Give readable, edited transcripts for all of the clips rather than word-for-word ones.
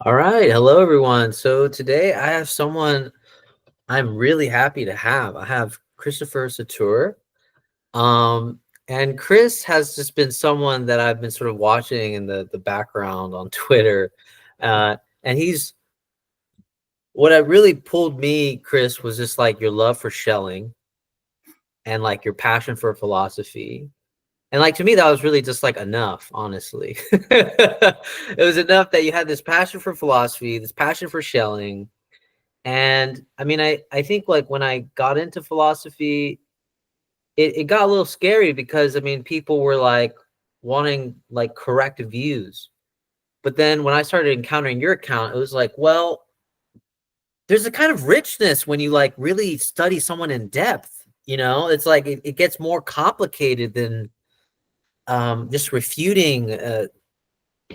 All right. Hello, everyone. So today I have someone I'm really happy to have. I have Christopher Satoor. Um, and Chris has just been someone that I've been sort of watching in the background on Twitter. And he's what really pulled me, Chris, was just like your love for Schelling and like your passion for philosophy. And like to me, that was really just like enough, honestly. It was enough that you had this passion for philosophy, this passion for Schelling. And I mean, I think like when I got into philosophy, it got a little scary because I mean, people were like wanting like correct views. But then when I started encountering your account, it was like, well, there's a kind of richness when you like really study someone in depth. It's like it gets more complicated than just refuting the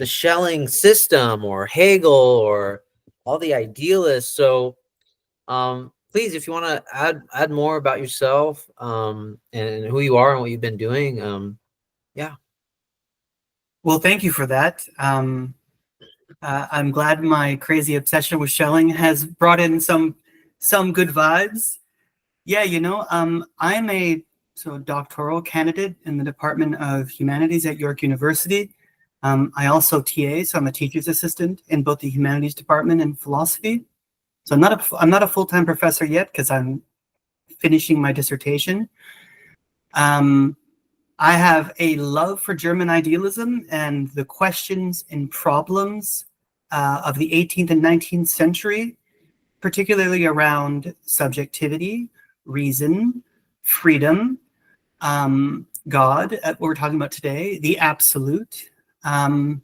Schelling system or Hegel or all the idealists. So please, if you want to add more about yourself, and who you are and what you've been doing, yeah. Well, thank you for that. I'm glad my crazy obsession with Schelling has brought in some good vibes. Yeah, I'm a doctoral candidate in the Department of Humanities at York University. I also TA, so I'm a teacher's assistant in both the humanities department and philosophy. So I'm not a full-time professor yet because I'm finishing my dissertation. Um, I have a love for German idealism and the questions and problems of the 18th and 19th century, particularly around subjectivity, reason, freedom, God, what we're talking about today, the absolute, and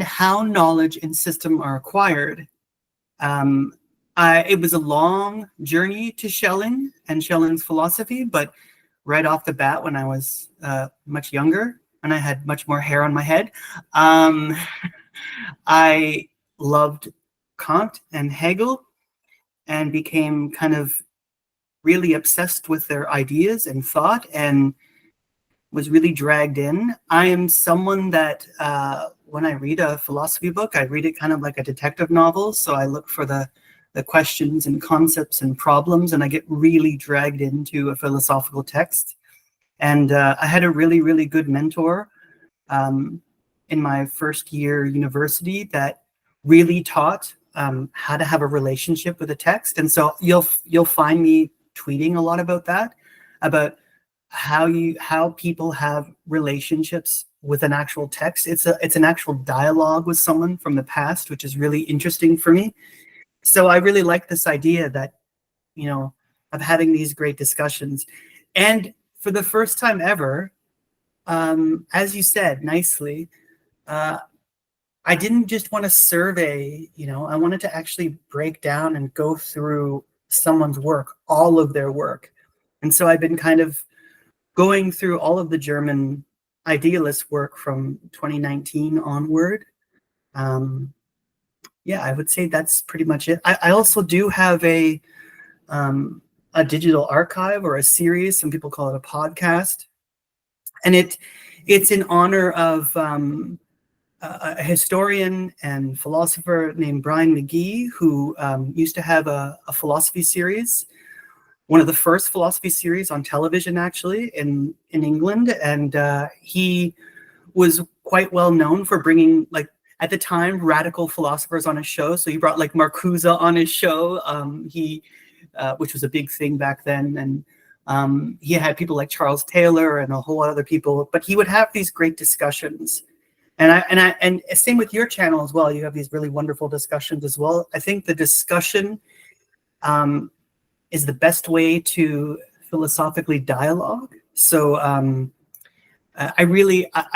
how knowledge and system are acquired. Um, it was a long journey to Schelling and Schelling's philosophy, but right off the bat, when I was much younger and I had much more hair on my head, um, I loved Kant and Hegel and became kind of really obsessed with their ideas and thought and was really dragged in. I am someone that when I read a philosophy book, I read it kind of like a detective novel. So I look for the questions and concepts and problems, and I get really dragged into a philosophical text. And I had a really, really good mentor um, in my first year university that really taught how to have a relationship with a text. And so you'll find me tweeting a lot about that, about how people have relationships with an actual text. It's an actual dialogue with someone from the past, which is really interesting for me. So I really like this idea that, you know, of having these great discussions. And for the first time ever, as you said nicely, uh, I didn't just want to survey, I wanted to actually break down and go through someone's work, all of their work. And so I've been kind of going through all of the German idealist work from 2019 onward. Um, yeah, I would say that's pretty much it. I also do have a digital archive or a series. Some people call it a podcast, and it's in honor of a historian and philosopher named Brian McGee, who used to have a philosophy series, one of the first philosophy series on television, actually, in England. And he was quite well known for bringing, like, at the time, radical philosophers on his show. So he brought like Marcuse on his show, which was a big thing back then. And he had people like Charles Taylor and a whole lot of other people, but he would have these great discussions. And same with your channel as well. You have these really wonderful discussions as well. I think the discussion is the best way to philosophically dialogue. So I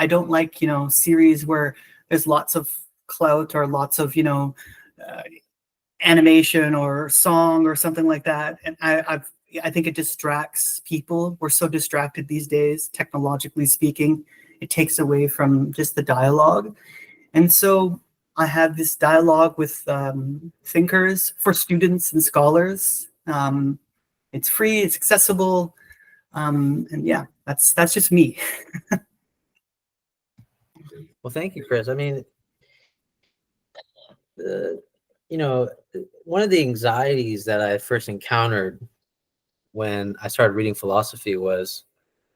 don't like, series where there's lots of clout or lots of, uh, animation or song or something like that. And I think it distracts people. We're so distracted these days, technologically speaking. It takes away from just the dialogue. And so I have this dialogue with thinkers for students and scholars. It's free, it's accessible, and yeah, that's just me. Well, thank you, Chris. I mean, you know, one of the anxieties that I first encountered when I started reading philosophy was,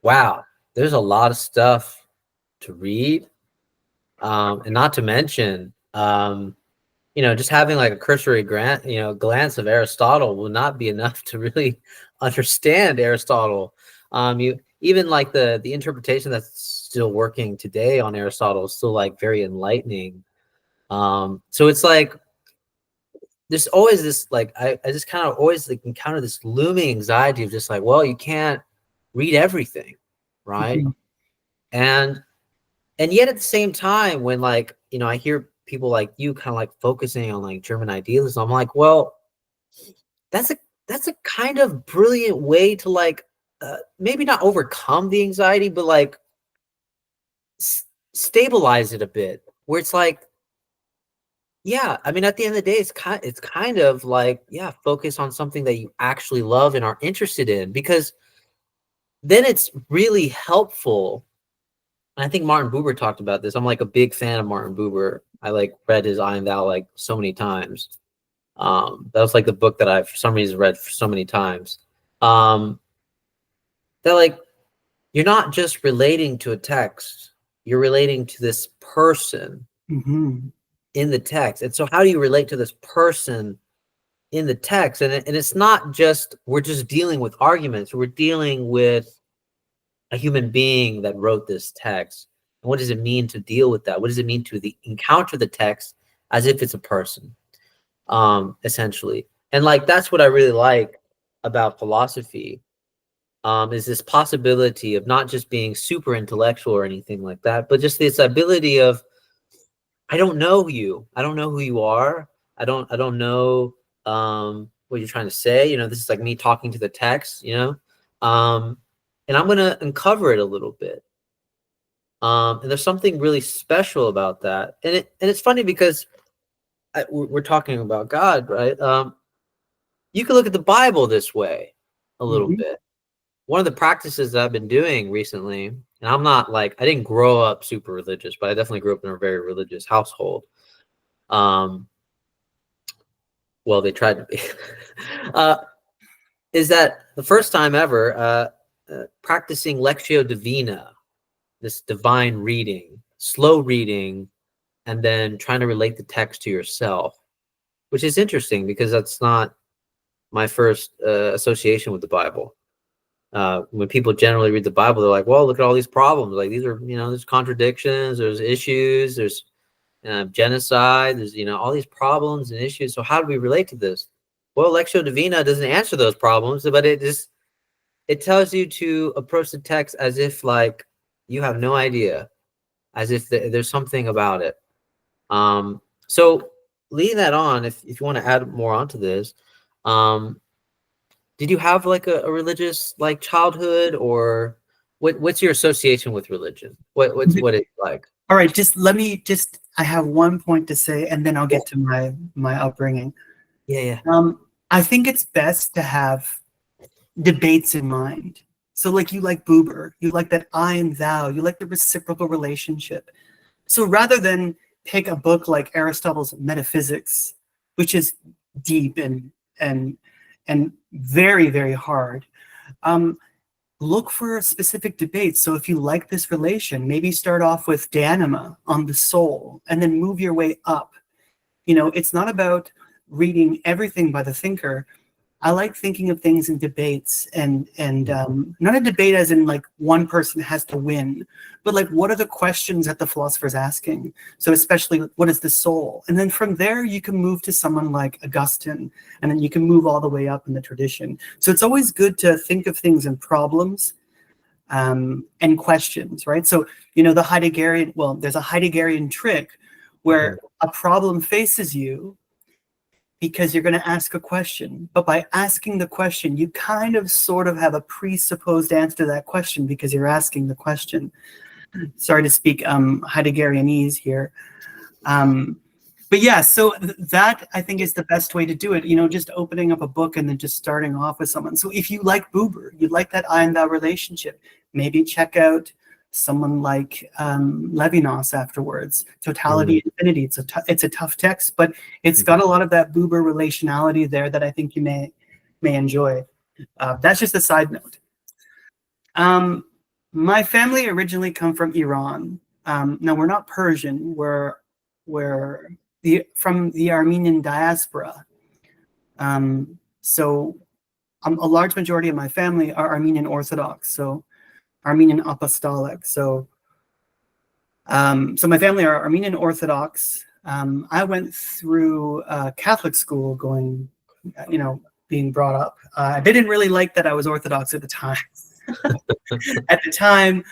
wow, there's a lot of stuff to read, and not to mention, just having like a cursory glance of Aristotle will not be enough to really understand Aristotle. You even like the interpretation that's still working today on Aristotle is still like very enlightening. So it's like there's always this like I just kind of always like encounter this looming anxiety of just like, well, you can't read everything, right? Mhm. And yet at the same time, when like, I hear people like you kind of like focusing on like German idealism, I'm like, well, that's a that's a kind of brilliant way to like maybe not overcome the anxiety, but like s- stabilize it a bit. Where it's like, yeah, I mean, at the end of the day, it's kind of like, yeah, focus on something that you actually love and are interested in, because then it's really helpful. And I think Martin Buber talked about this. I'm like a big fan of Martin Buber. I like read his I Am Thou like so many times. That was like the book that I've for some reason read for so many times. Um, that like you're not just relating to a text, you're relating to this person Mhm. in the text. And so how do you relate to this person in the text? And it's not just we're just dealing with arguments, we're dealing with a human being that wrote this text. And what does it mean to deal with that? What does it mean to encounter the text as if it's a person, essentially? And like that's what I really like about philosophy, is this possibility of not just being super intellectual or anything like that, but just this ability of I don't know you. I don't know who you are. I don't know what you're trying to say. This is like me talking to the text. And I'm gonna uncover it a little bit. And there's something really special about that. And it's funny because we're talking about God, right? You can look at the Bible this way a little Mhm. bit. One of the practices that I've been doing recently, and I'm not like I didn't grow up super religious, but I definitely grew up in a very religious household. Um, well, they tried to be. uh, is that the first time ever practicing Lectio Divina, this divine reading, slow reading, and then trying to relate the text to yourself, which is interesting because that's not my first association with the Bible. When people generally read the Bible, they're like, well, look at all these problems. Like these are, there's contradictions, there's issues, there's genocide, there's, all these problems and issues. So how do we relate to this? Well, Lectio Divina doesn't answer those problems, but it tells you to approach the text as if like you have no idea, as if there's something about it. So leading that on, if you want to add more onto this, um, did you have like a religious like childhood, or what's your association with religion? What it's like? All right, just let me just I have one point to say and then I'll Yeah, get to my upbringing. yeah, yeah. I think it's best to have debates in mind. So like you like Buber, you like that I and thou, you like the reciprocal relationship. So rather than pick a book like Aristotle's Metaphysics, which is deep and and very, very hard, um, look for specific debates. So if you like this relation, maybe start off with De Anima on the soul and then move your way up. It's not about reading everything by the thinker. I like thinking of things in debates and not a debate as in like one person has to win, but like what are the questions that the philosopher's asking? So especially what is the soul? And then from there you can move to someone like Augustine, and then you can move all the way up in the tradition. So it's always good to think of things in problems and questions, right? So the Heideggerian, well, there's a Heideggerian trick Mhm. where a problem faces you because you're going to ask a question. But by asking the question, you kind of sort of have a presupposed answer to that question because you're asking the question. Sorry to speak Heideggerianese here. But yeah, so that I think is the best way to do it. Just opening up a book and then just starting off with someone. So if you like Buber, you like that I and thou relationship, maybe check out someone like Levinas afterwards. Totality Mm. and Infinity. It's a tough text, but it's got a lot of that Buber relationality there that I think you may enjoy. That's just a side note. My family originally come from Iran. Now we're not Persian. We're from the Armenian diaspora. So a large majority of my family are Armenian Orthodox, so Armenian Apostolic. So my family are Armenian Orthodox. I went through Catholic school, being brought up. I didn't really like that I was Orthodox at the time.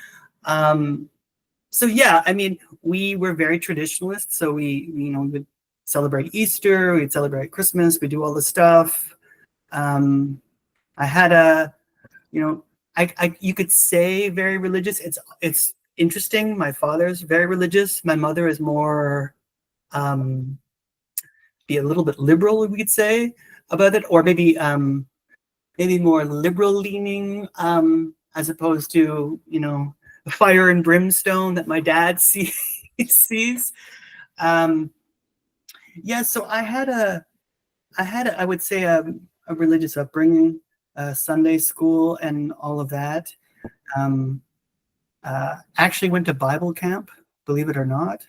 So yeah, I mean, we were very traditionalist. So we would celebrate Easter, we'd celebrate Christmas, we do all this stuff. I had you could say very religious. It's interesting. My father's very religious. My mother is more, be a little bit liberal, we could say, about it, or maybe more liberal leaning, as opposed to fire and brimstone that my dad sees. Yeah, so I had I would say a religious upbringing, Sunday school and all of that. Actually went to Bible camp, believe it or not,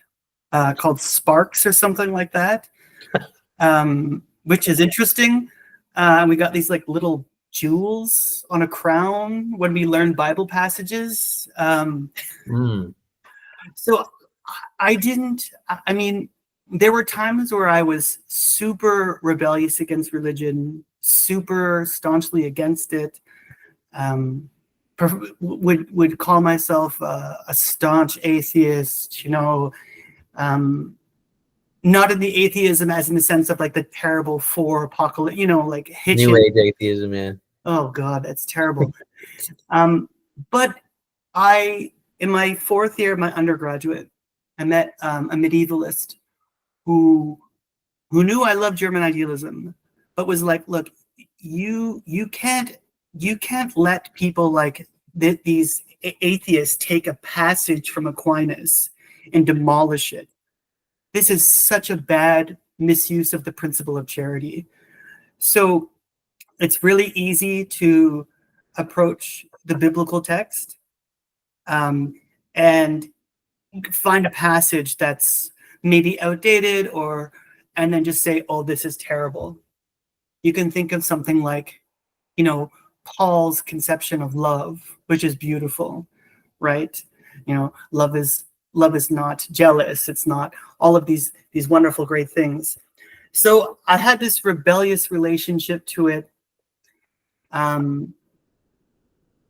called Sparks or something like that, which is interesting. We got these like little jewels on a crown when we learned Bible passages. So I mean, there were times where I was super rebellious against religion, super staunchly against it. Would call myself a staunch atheist, not in the atheism as in the sense of like the terrible apocalypse, like New Age atheism, man. Oh God, that's terrible. But in my fourth year of my undergraduate, I met a medievalist who knew I loved German idealism, but was like, look, you can't let people like these atheists take a passage from Aquinas and demolish it. This is such a bad misuse of the principle of charity. So it's really easy to approach the biblical text and find a passage that's maybe outdated and then just say, oh, this is terrible. You can think of something like, Paul's conception of love, which is beautiful, right? Love is not jealous. It's not all of these wonderful, great things. So I had this rebellious relationship to it.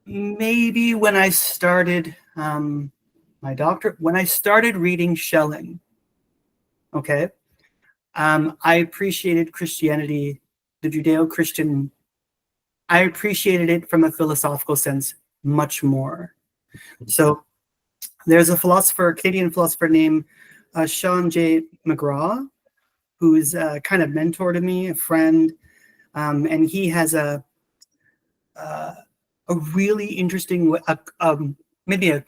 Maybe when I started my doctorate, when I started reading Schelling, okay, I appreciated Christianity, the Judeo-Christian. I appreciated it from a philosophical sense much more. So there's a Canadian philosopher named Sean J. McGraw, who's kind of mentor to me, a friend, and he has a really interesting, maybe a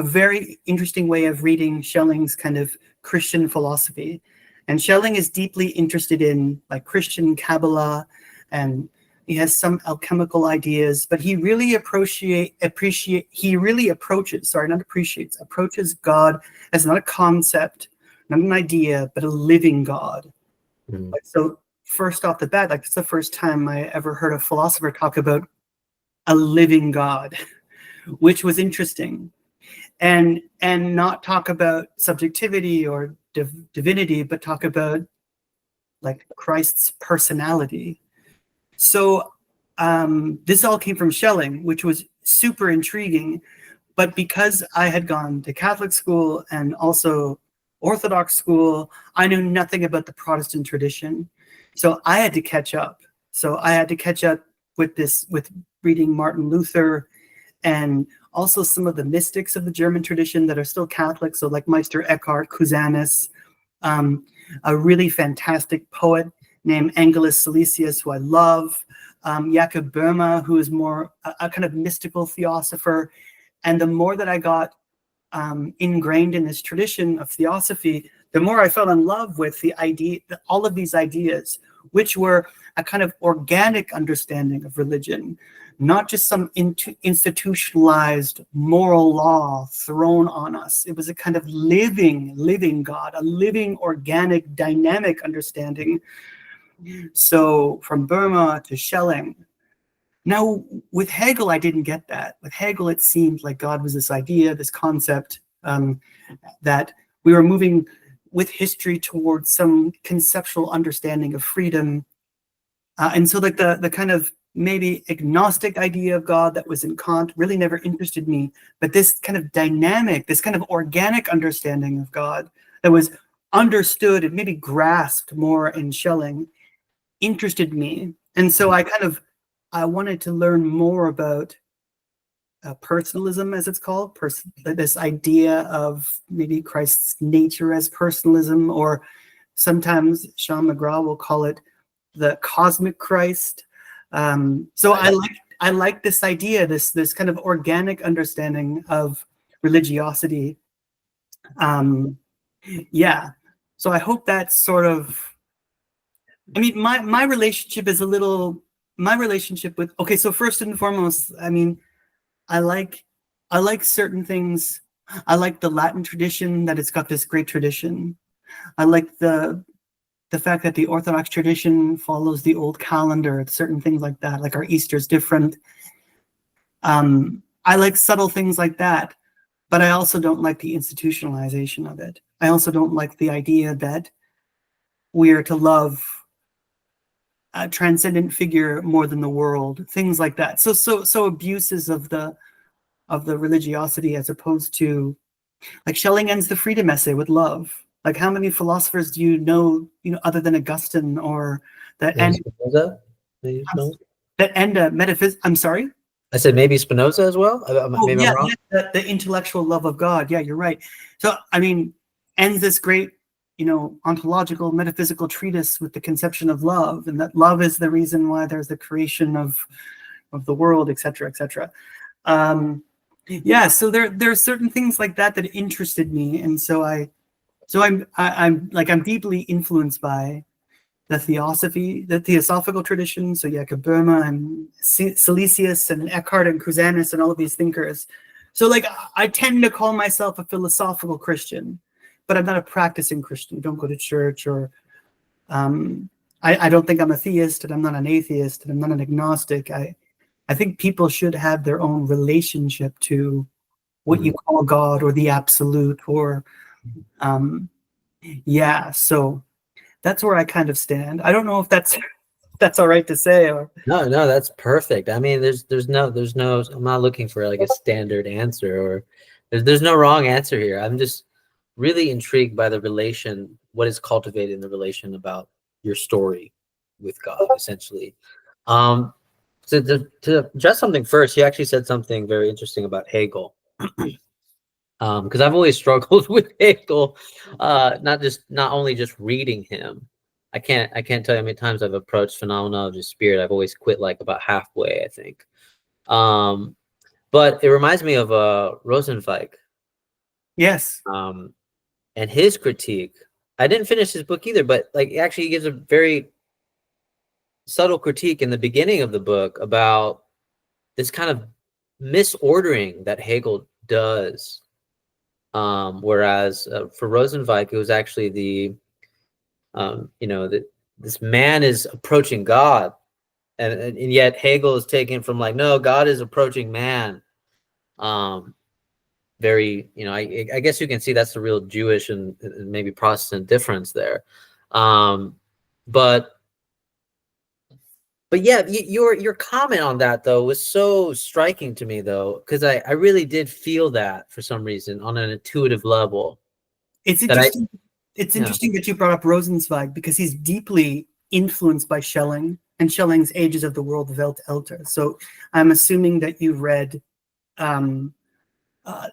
very interesting way of reading Schelling's kind of Christian philosophy. And Schelling is deeply interested in like Christian Kabbalah, and he has some alchemical ideas, but he really approaches God as not a concept, not an idea, but a living God. So first off the bat, like it's the first time I ever heard a philosopher talk about a living God, which was interesting, and not talk about subjectivity or divinity, but talk about like Christ's personality. So this all came from Schelling, which was super intriguing. But because I had gone to Catholic school and also Orthodox school, I knew nothing about the Protestant tradition. So I had to catch up. With reading Martin Luther and also some of the mystics of the German tradition that are still Catholic. So like Meister Eckhart, Cusanus, a really fantastic poet named Angelus Silesius, who I love, Jakob Böhme, who is more a kind of mystical theosopher. And the more that I got ingrained in this tradition of theosophy, the more I fell in love with the idea, all of these ideas, which were a kind of organic understanding of religion, not just some institutionalized moral law thrown on us. It was a kind of living God, a living, organic, dynamic understanding. So from Burma to Schelling. Now, with Hegel, I didn't get that. With Hegel, it seemed like God was this idea, this concept, that we were moving with history towards some conceptual understanding of freedom. And so like the kind of maybe agnostic idea of God that was in Kant really never interested me. But this kind of dynamic, this kind of organic understanding of God that was understood and maybe grasped more in Schelling interested me. And so I wanted to learn more about personalism, as it's called, this idea of maybe Christ's nature as personalism, or sometimes Sean McGraw will call it the cosmic Christ. So I like this idea, this kind of organic understanding of religiosity. Yeah. So I hope that's sort of, I mean, my relationship is a little, my relationship with, okay, so first and foremost, I mean, I like certain things. I like the Latin tradition, that it's got this great tradition. I like the fact that the Orthodox tradition follows the old calendar, certain things like that, like our Easter's different. I like subtle things like that, but I also don't like the institutionalization of it. I also don't like the idea that we are to love a transcendent figure more than the world, things like that. So abuses of the religiosity, as opposed to, like, Schelling ends the freedom essay with love. Like, how many philosophers do you know other than Augustine, or that end Spinoza? that end a metaphysics? I'm sorry. I said maybe Spinoza as well. Maybe yeah, I'm wrong. the intellectual love of God. Yeah, you're right. So I mean, ends this great, ontological, metaphysical treatise with the conception of love, and that love is the reason why there's the creation of the world, etc., etc. Yeah, so there are certain things like that that interested me, and so I'm deeply influenced by the theosophical tradition. So Jacob Boehme and Silesius and Eckhart and Cusanus and all of these thinkers. So like, I tend to call myself a philosophical Christian, but I'm not a practicing Christian. I don't go to church, or I don't think I'm a theist, and I'm not an atheist, and I'm not an agnostic. I think people should have their own relationship to what you call God, or the absolute, or yeah. So that's where I kind of stand. I don't know if that's all right to say, or no, that's perfect. I mean, there's no, I'm not looking for like a standard answer, or there's no wrong answer here. I'm just really intrigued by the relation, what is cultivated in the relation about your story with God, essentially. So to address something first, you actually said something very interesting about Hegel. Because I've always struggled with Hegel, not only just reading him. I can't tell you how many times I've approached phenomena of the spirit. I've always quit like about halfway, I think. But it reminds me of Rosenzweig. yes. And his critique. I didn't finish his book either, but like actually he gives a very subtle critique in the beginning of the book about this kind of misordering that Hegel does. Whereas for Rosenzweig, it was actually this man is approaching God, and yet Hegel is taken from like, no, God is approaching man. Very, I guess you can see that's the real Jewish and maybe Protestant difference there. But yeah, your comment on that though was so striking to me though, because I really did feel that for some reason on an intuitive level. It's interesting. It's interesting that you brought up Rosenzweig, because he's deeply influenced by Schelling and Schelling's Ages of the World, Welt Älter. So I'm assuming that you read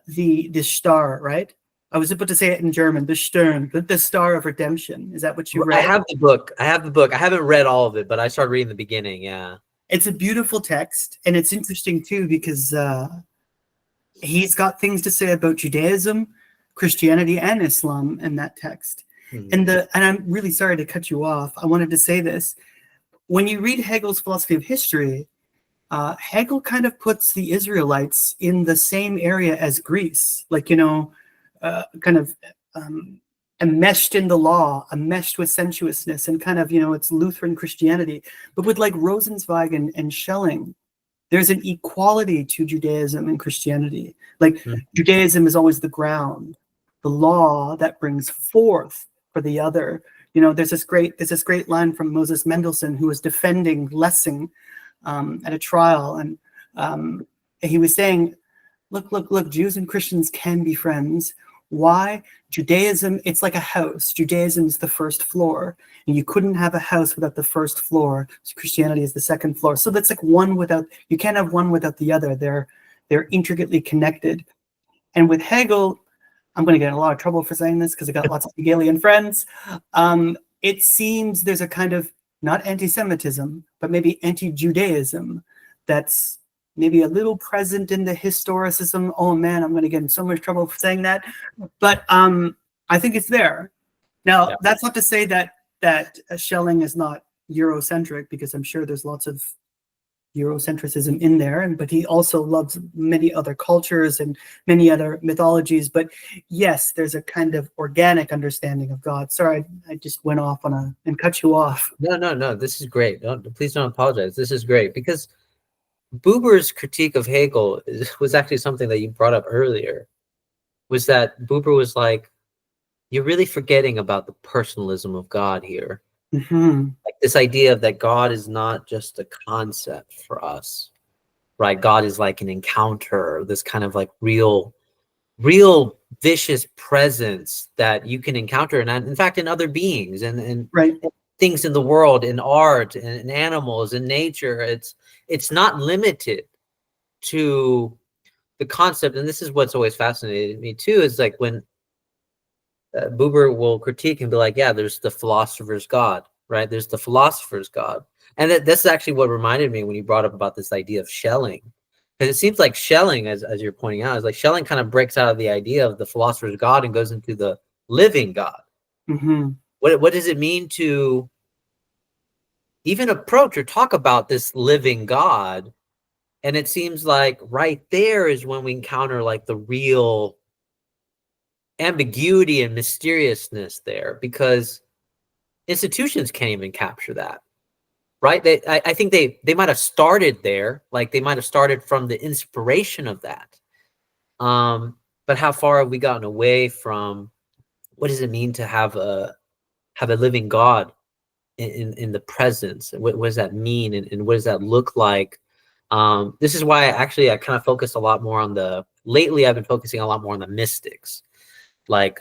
the Star, right? I was about to say it in German, the Stern, the Star of Redemption. Is that what you read? I have the book. I haven't read all of it, but I started reading the beginning. Yeah. It's a beautiful text, and it's interesting too, because he's got things to say about Judaism, Christianity, and Islam in that text. Mhm. And I'm really sorry to cut you off. I wanted to say this. When you read Hegel's philosophy of history, Hegel kind of puts the Israelites in the same area as Greece, like, kind of enmeshed in the law, enmeshed with sensuousness, and kind of, it's Lutheran Christianity. But with like Rosenzweig and Schelling, there's an equality to Judaism and Christianity. Like Mhm. Judaism is always the ground, the law that brings forth for the other. There's this great line from Moses Mendelssohn, who was defending Lessing at a trial, and he was saying, look, Jews and Christians can be friends. Why? Judaism, it's like a house. Judaism is the first floor, and you couldn't have a house without the first floor. So Christianity is the second floor. So that's like you can't have one without the other. They're intricately connected. And with Hegel, I'm going to get in a lot of trouble for saying this because I got lots of Hegelian friends. It seems there's a kind of not anti-Semitism, but maybe anti-Judaism that's maybe a little present in the historicism. Oh man, I'm going to get in so much trouble for saying that. But I think it's there. Now, Yeah. that's not to say that Schelling is not Eurocentric, because I'm sure there's lots of Eurocentrism in there, but he also loves many other cultures and many other mythologies. But yes, there's a kind of organic understanding of God. Sorry, I just went off and cut you off. No. This is great. Please don't apologize. This is great because Buber's critique of Hegel was actually something that you brought up earlier. Was that Buber was like, you're really forgetting about the personalism of God here. Mm-hmm. Like this idea of that God is not just a concept for us, right? God is like an encounter, this kind of like real vicious presence that you can encounter, and in fact, in other beings and Right. things in the world, in art, and in animals, in nature. It's not limited to the concept, and this is what's always fascinated me too. Is like when Buber will critique and be like, "Yeah, there's the philosopher's God, right? There's the philosopher's God," and that's actually what reminded me when you brought up about this idea of Schelling. Because it seems like Schelling, as you're pointing out, is like Schelling kind of breaks out of the idea of the philosopher's God and goes into the living God. Mm-hmm. What does it mean to even approach or talk about this living God? And it seems like right there is when we encounter like the real ambiguity and mysteriousness there, because institutions can't even capture that. Right? I think they might have started there, like they might have started from the inspiration of that. But how far have we gotten away from what does it mean to have a living God in the presence? What does that mean, and what does that look like? This is why I kind of focused a lot more on lately I've been focusing a lot more on the mystics, like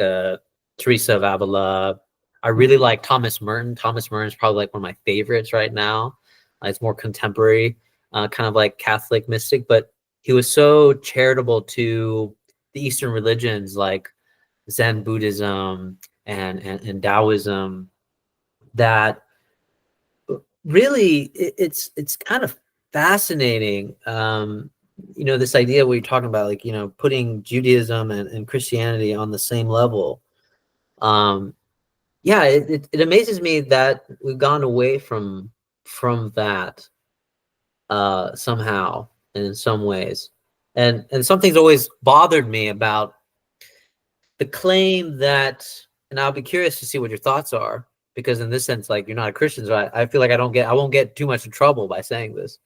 Teresa of Avila. I really like Thomas Merton. Thomas Merton is probably like one of my favorites right now. It's more contemporary, kind of like Catholic mystic, but he was so charitable to the Eastern religions like Zen Buddhism and Taoism, that really it's kind of fascinating. This idea where you're talking about, like, putting Judaism and Christianity on the same level. Yeah, it amazes me that we've gone away from that somehow and in some ways. And something's always bothered me about the claim that, and I'll be curious to see what your thoughts are, because in this sense, like, you're not a Christian, so I feel like I won't get too much in trouble by saying this.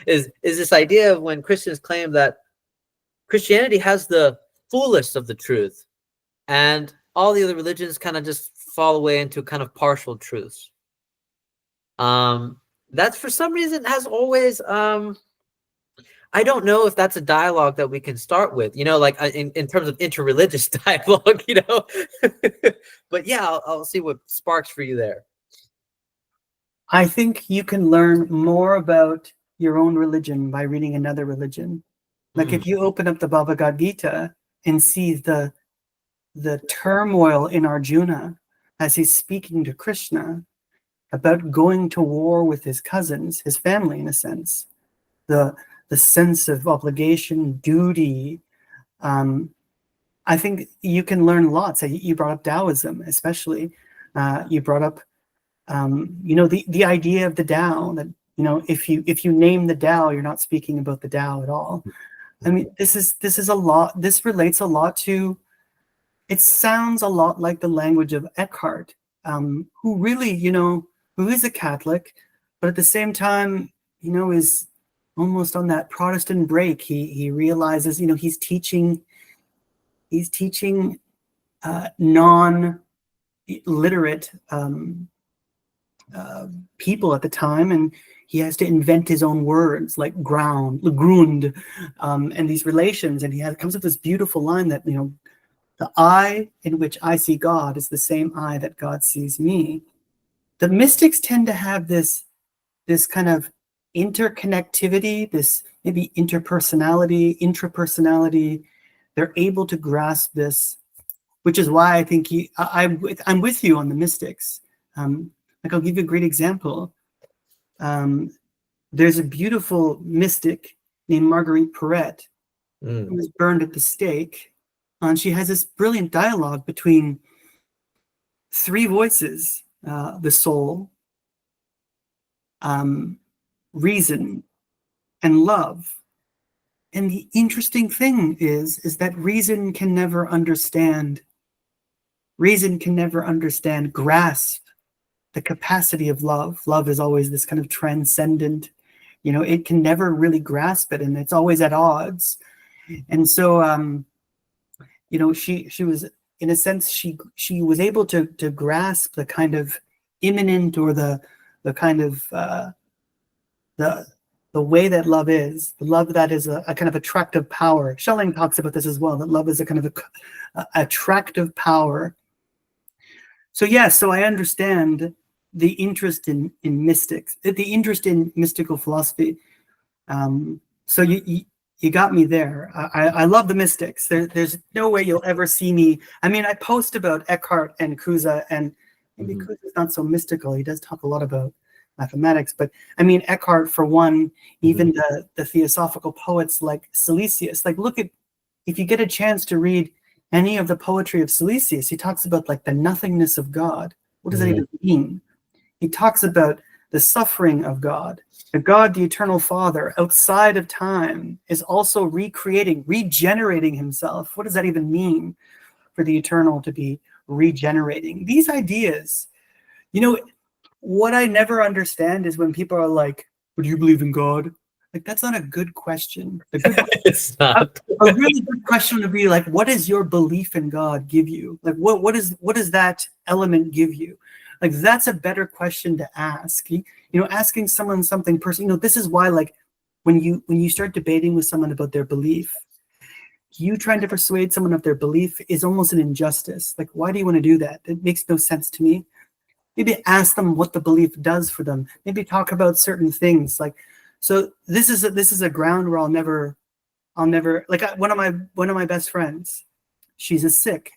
is this idea of when Christians claim that Christianity has the fullest of the truth, and all the other religions kind of just fall away into kind of partial truths. That's for some reason has always I don't know if that's a dialogue that we can start with, like in terms of interreligious dialogue, but yeah, I'll see what sparks for you there. I think you can learn more about your own religion by reading another religion. Like if you open up the Bhagavad Gita and see the turmoil in Arjuna as he's speaking to Krishna about going to war with his cousins, his family in a sense, the the sense of obligation, duty. I think you can learn lots. You brought up Taoism, especially. You brought up, the idea of the Tao, that, if you name the Tao, you're not speaking about the Tao at all. I mean, this is a lot. This relates a lot to. It sounds a lot like the language of Eckhart, who really, who is a Catholic, but at the same time, is almost on that Protestant break. He realizes, he's teaching non-literate people at the time, and he has to invent his own words like grund, and these relations. And comes up with this beautiful line that, the eye in which I see God is the same eye that God sees me. The mystics tend to have this kind of interconnectivity, this maybe interpersonality, intrapersonality. They're able to grasp this, which is why I think I'm with you on the mystics. Like, I'll give you a great example. There's a beautiful mystic named Marguerite Porete, who was burned at the stake. And she has this brilliant dialogue between three voices: the soul, reason, and love. And the interesting thing is that reason can never understand, grasp the capacity of love. Love is always this kind of transcendent, it can never really grasp it, and it's always at odds. And so, she was, in a sense, she was able to grasp the kind of immanent, or the kind of the way that love is, the love that is a kind of attractive power. Schelling talks about this as well, that love is a kind of a attractive power. So so I understand the interest in mystics, the interest in mystical philosophy. So you got me there. I love the mystics. There's no way you'll ever see me. I mean, I post about Eckhart and Kuza, and maybe Kuza's not so mystical. He does talk a lot about mathematics, but I mean, Eckhart, for one, even the theosophical poets like Silesius. Like, if you get a chance to read any of the poetry of Silesius, he talks about like the nothingness of God. What does that even mean? He talks about the suffering of God. The God, the eternal Father, outside of time, is also regenerating himself. What does that even mean, for the eternal to be regenerating? These ideas, what I never understand is when people are like, "But do you believe in God?" Like, that's not a good question. It's not. A really good question would be like, what does your belief in God give you? Like, what does that element give you? Like, that's a better question to ask. Asking someone something personal. This is why, like, when you start debating with someone about their belief, you trying to persuade someone of their belief is almost an injustice. Like, why do you want to do that? It makes no sense to me. Maybe ask them what the belief does for them. Maybe talk about certain things. Like, so this is a ground where I'll never like, one of my best friends, she's a Sikh.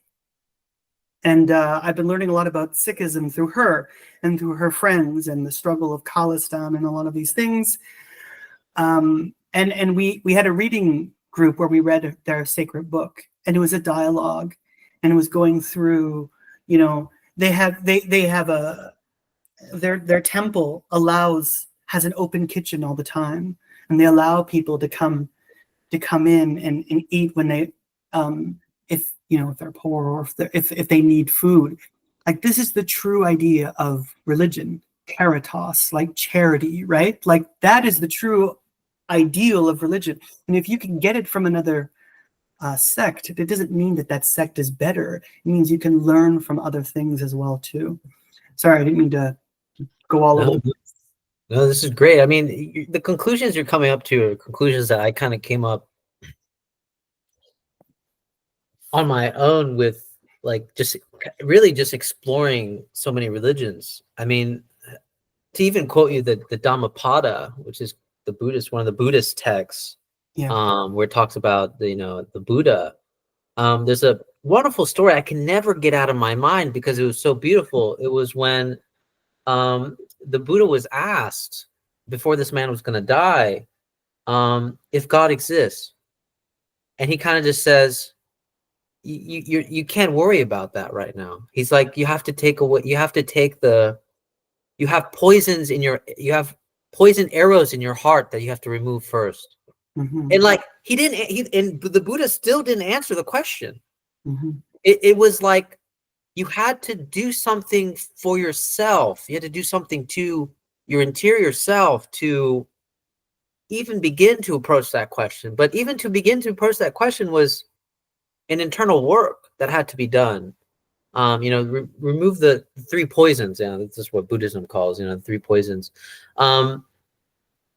And I've been learning a lot about Sikhism through her and through her friends, and the struggle of Khalistan and a lot of these things. And we had a reading group where we read their sacred book, and it was a dialogue, and it was going through, they have their temple has an open kitchen all the time, and they allow people to come in and eat when they if they're poor, or if they need food. Like, this is the true idea of religion, caritas, like charity, right? Like, that is the true ideal of religion. And if you can get it from another sect, it doesn't mean that sect is better. It means you can learn from other things as well too. Sorry, I didn't mean to go all over. No, this is great. I mean, the conclusions you're coming up to are conclusions that I kind of came up on my own with, like, just really just exploring so many religions. I mean, to even quote you the Dhammapada, which is one of the Buddhist texts, where it talks about the Buddha. There's a wonderful story I can never get out of my mind because it was so beautiful. It was when the Buddha was asked, before this man was going to die, if God exists? And he kind of just says, you can't worry about that right now. He's like, you have to take away, you have poison arrows in your heart that you have to remove first. And like and the Buddha still didn't answer the question. It was like you had to do something for yourself. You had to do something to your interior self to even begin to approach that question. But even to begin to approach that question was an internal work that had to be done. Remove the three poisons. This is what Buddhism calls, the three poisons. And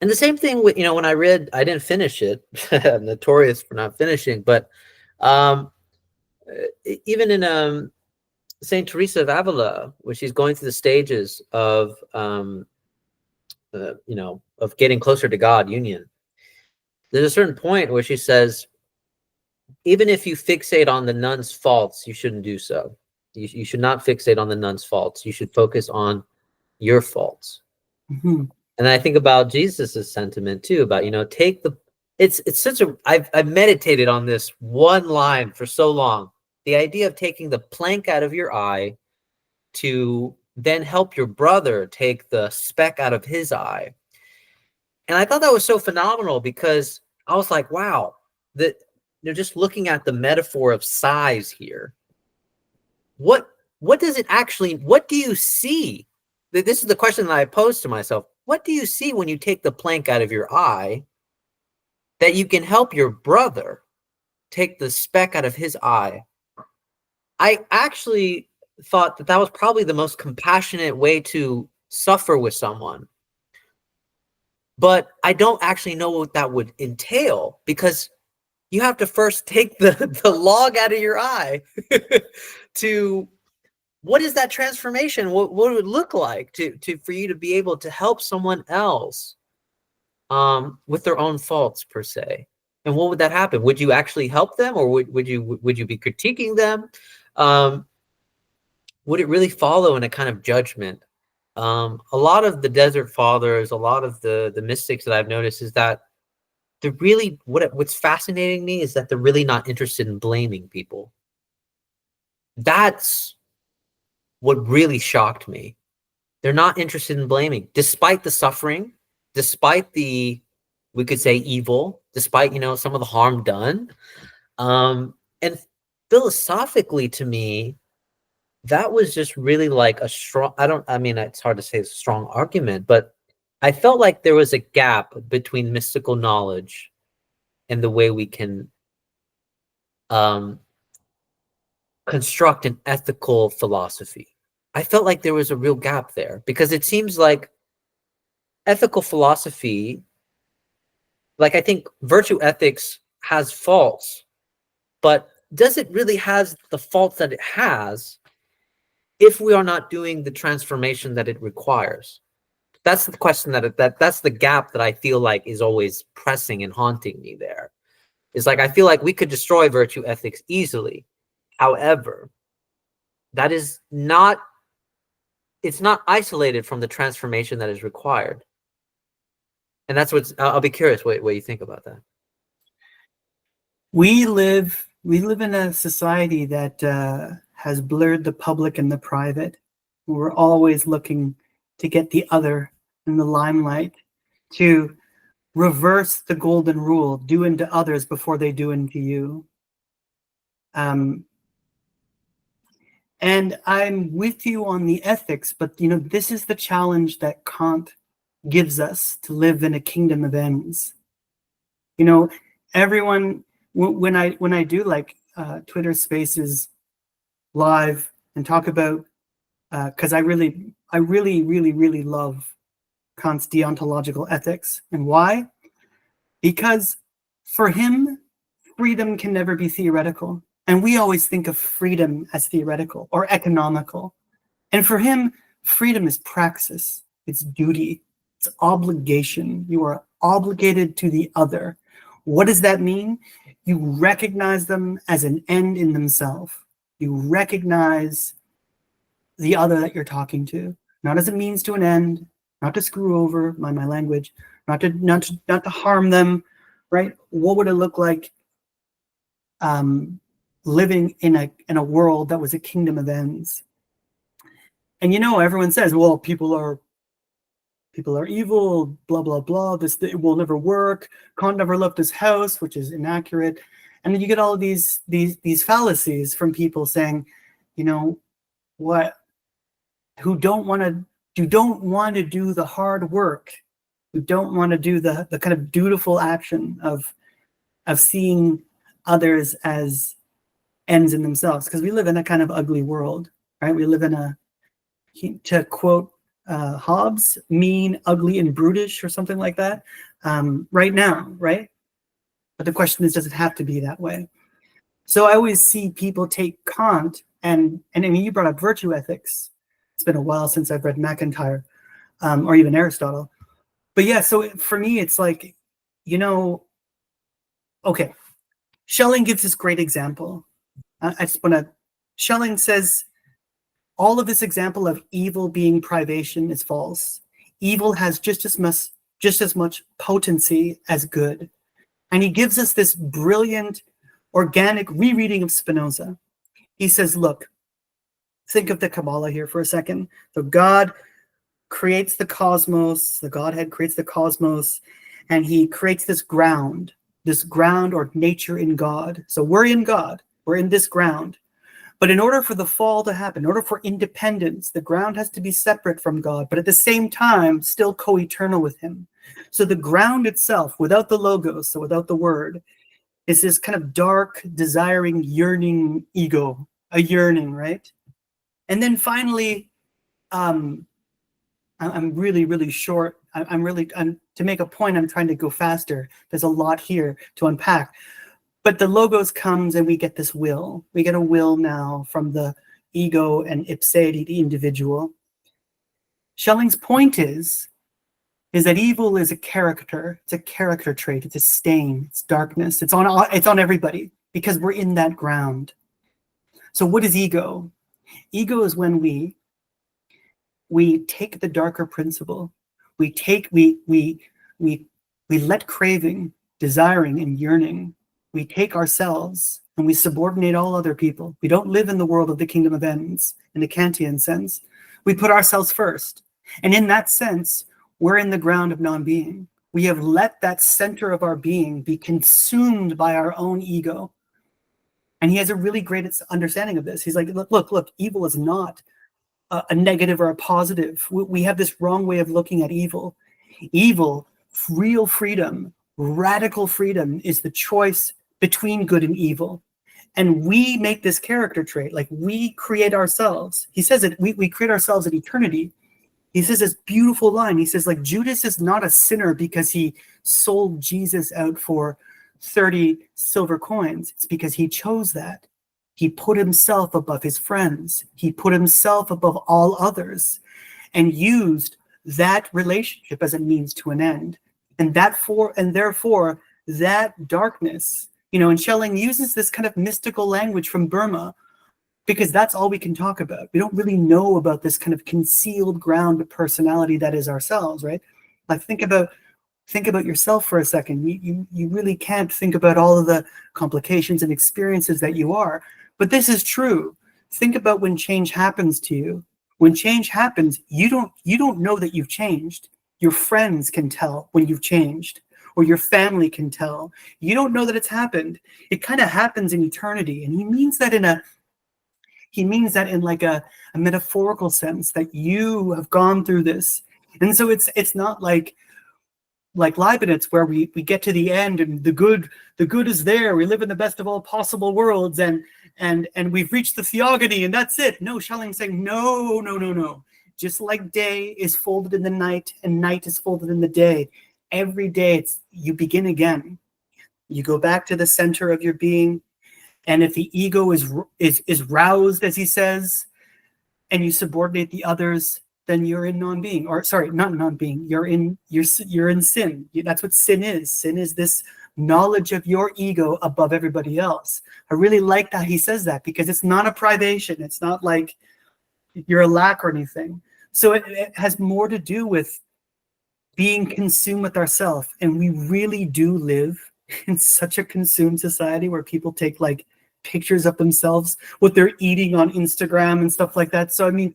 the same thing with, when I read, I didn't finish it. I'm notorious for not finishing, but even in Saint Teresa of Avila, where she's going through the stages of getting closer to God, union, there's a certain point where she says, even if you fixate on the nun's faults, you shouldn't do so. You should not fixate on the nun's faults. You should focus on your faults. And I think about Jesus's sentiment too, about, it's such a, I've meditated on this one line for so long. The idea of taking the plank out of your eye to then help your brother take the speck out of his eye. And I thought that was so phenomenal, because I was like, wow, that they're just looking at the metaphor of size here. What does it actually, what do you see? This is the question that I posed to myself. What do you see when you take the plank out of your eye that you can help your brother take the speck out of his eye? I actually thought that was probably the most compassionate way to suffer with someone. But I don't actually know what that would entail, because you have to first take the log out of your eye to, what is that transformation? What would it look like for you to be able to help someone else with their own faults, per se? And what would that happen? Would you actually help them, or would you be critiquing them? Would it really follow in a kind of judgment? A lot of the Desert Fathers, a lot of the mystics that I've noticed, is that they're really, what's fascinating me is that they're really not interested in blaming people. That's what really shocked me. They're not interested in blaming, despite the suffering, despite the, we could say, evil, despite, some of the harm done. And philosophically, to me, that was just really like a strong, it's hard to say it's a strong argument, but I felt like there was a gap between mystical knowledge and the way we can construct an ethical philosophy. I felt like there was a real gap there, because it seems like ethical philosophy, like, I think virtue ethics has faults, but does it really has the faults that it has if we are not doing the transformation that it requires? That's the question that's the gap that I feel like is always pressing and haunting me there. It's like, I feel like we could destroy virtue ethics easily. However, that is not, it's not isolated from the transformation that is required. And that's what's, I'll be curious what you think about that. We live in a society that has blurred the public and the private. We're always looking to get the other in the limelight, to reverse the golden rule: do unto others before they do unto you. And I'm with you on the ethics, but this is the challenge that Kant gives us, to live in a kingdom of ends. Everyone, when I do like Twitter Spaces live and talk about, because I really love Kant's deontological ethics. And why? Because for him, freedom can never be theoretical. And we always think of freedom as theoretical or economical. And for him, freedom is praxis, it's duty, it's obligation. You are obligated to the other. What does that mean? You recognize them as an end in themselves. You recognize the other that you're talking to, not as a means to an end, not to screw over, my language, not to harm them, right? What would it look like living in a world that was a kingdom of ends? And everyone says, well, people are evil, blah blah blah. It will never work. Kant never left his house, which is inaccurate. And then you get all of these fallacies from people saying, what, who don't want to do the hard work, who don't want to do the kind of dutiful action of seeing others as ends in themselves, because we live in a kind of ugly world, right? We live in to quote Hobbes, mean, ugly, and brutish, or something like that, right now, right? But the question is, does it have to be that way? So I always see people take Kant, and I mean, you brought up virtue ethics. It's been a while since I've read MacIntyre, or even Aristotle. But yeah, so for me, it's like, okay, Schelling gives this great example. Schelling says, all of this example of evil being privation is false. Evil has just as much potency as good. And he gives us this brilliant, organic rereading of Spinoza. He says, look, think of the Kabbalah here for a second. So God creates the cosmos, the Godhead creates the cosmos, and he creates this ground or nature in God. So we're in God, we're in this ground. But in order for the fall to happen, in order for independence, the ground has to be separate from God, but at the same time, still co-eternal with him. So the ground itself, without the logos, so without the word, is this kind of dark, desiring, yearning ego, a yearning, right? And then finally, I'm really, really short. To make a point, I'm trying to go faster. There's a lot here to unpack. But the logos comes and we get this will. We get a will now from the ego and ipseity, the individual. Schelling's point is that evil is a character. It's a character trait. It's a stain. It's darkness. It's on everybody because we're in that ground. So what is ego? Ego is when we take the darker principle. We let craving, desiring, and yearning. We take ourselves and we subordinate all other people. We don't live in the world of the kingdom of ends in the Kantian sense. We put ourselves first. And in that sense, we're in the ground of non-being. We have let that center of our being be consumed by our own ego. And he has a really great understanding of this. He's like, look, evil is not a negative or a positive. We have this wrong way of looking at evil. Evil, real freedom, radical freedom is the choice between good and evil. And we make this character trait, like we create ourselves. He says it, we create ourselves at eternity. He says this beautiful line. He says, like, Judas is not a sinner because he sold Jesus out for 30 silver coins. It's because he chose that. He put himself above his friends. He put himself above all others and used that relationship as a means to an end. And therefore, that darkness, and Schelling uses this kind of mystical language from Burma because that's all we can talk about. We don't really know about this kind of concealed ground of personality that is ourselves, right? Like think about yourself for a second. You really can't think about all of the complications and experiences that you are. But this is true. Think about when change happens to you. When change happens, you don't know that you've changed. Your friends can tell when you've changed, or your family can tell. You don't know that it's happened. It kind of happens in eternity. And he means that in like a metaphorical sense, that you have gone through this. And so it's not like Leibniz, where we get to the end and the good is there. We live in the best of all possible worlds and we've reached the theogony and that's it. No, Schelling's saying no. Just like day is folded in the night and night is folded in the day. Every day you begin again. You go back to the center of your being. And if the ego is roused, as he says, and you subordinate the others, then you're in non-being, or sorry, not non-being. You're in sin. That's what sin is. Sin is this knowledge of your ego above everybody else. I really like that he says that because it's not a privation. It's not like you're a lack or anything. So it has more to do with being consumed with ourselves, and we really do live in such a consumed society where people take like pictures of themselves, what they're eating on Instagram and stuff like that. So I mean,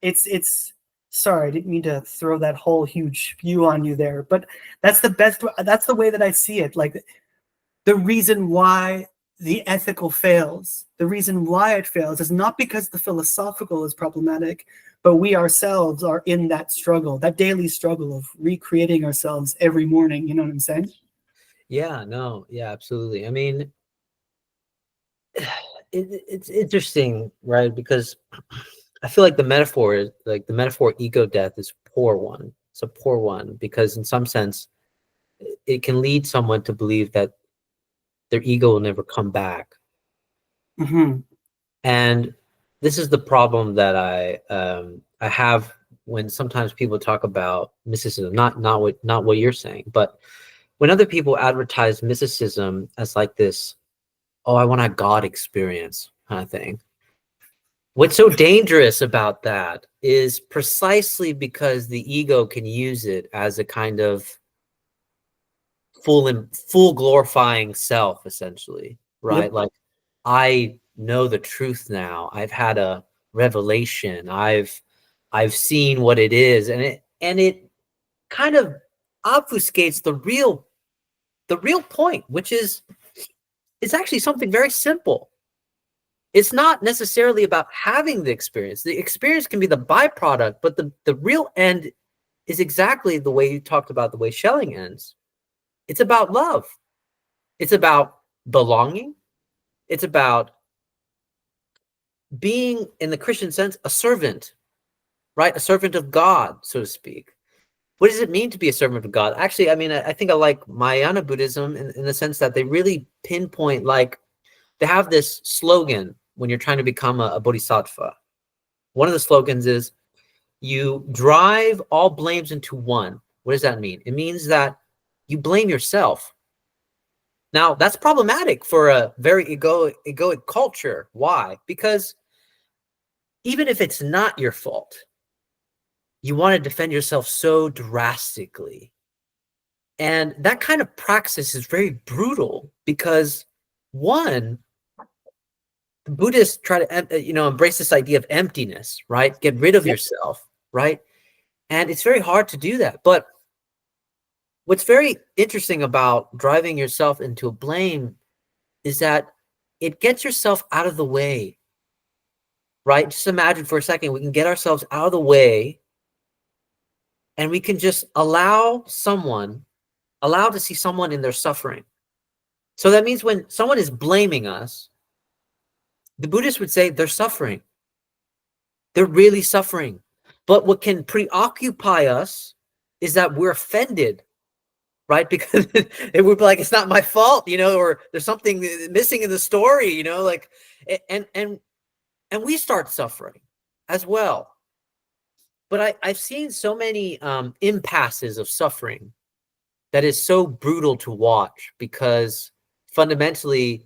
it's sorry, I didn't mean to throw that whole huge view on you there, but that's the way that I see it. Like the reason why the ethical fails, the reason why it fails is not because the philosophical is problematic, but we ourselves are in that struggle, that daily struggle of recreating ourselves every morning. You know what I'm saying? Yeah, no, yeah, absolutely. I mean, it's interesting, right? Because I feel like the metaphor ego death is a poor one. It's a poor one because in some sense, it can lead someone to believe that their ego will never come back. Mm-hmm. And this is the problem that I have when sometimes people talk about mysticism, not what you're saying, but when other people advertise mysticism as like this, oh, I want a God experience kind of thing. What's so dangerous about that is precisely because the ego can use it as a kind of full glorifying self, essentially, right? Yep. Like, I know the truth now. I've had a revelation. I've seen what it is, and it kind of obfuscates the real point, which is it's actually something very simple. It's not necessarily about having the experience. The experience can be the byproduct, but the real end is exactly the way you talked about the way Schelling ends. It's about love. It's about belonging. It's about being, in the Christian sense, a servant, right? A servant of God, so to speak. What does it mean to be a servant of God? Actually, I mean, I think I like Mahayana Buddhism in the sense that they really pinpoint, like, they have this slogan when you're trying to become a bodhisattva. One of the slogans is, you drive all blames into one. What does that mean? It means that you blame yourself. Now, that's problematic for a very egoic culture. Why? Because even if it's not your fault, you want to defend yourself so drastically. And that kind of praxis is very brutal because, one, the Buddhists try to embrace this idea of emptiness, right? Get rid of Yep. yourself, right? And it's very hard to do that. But what's very interesting about driving yourself into a blame is that it gets yourself out of the way, right? Just imagine for a second, we can get ourselves out of the way and we can just allow to see someone in their suffering. So that means when someone is blaming us, the Buddhists would say they're suffering. They're really suffering. But what can preoccupy us is that we're offended, right? Because it would be like, it's not my fault, or there's something missing in the story, like, and we start suffering as well. But I've seen so many impasses of suffering that is so brutal to watch because fundamentally,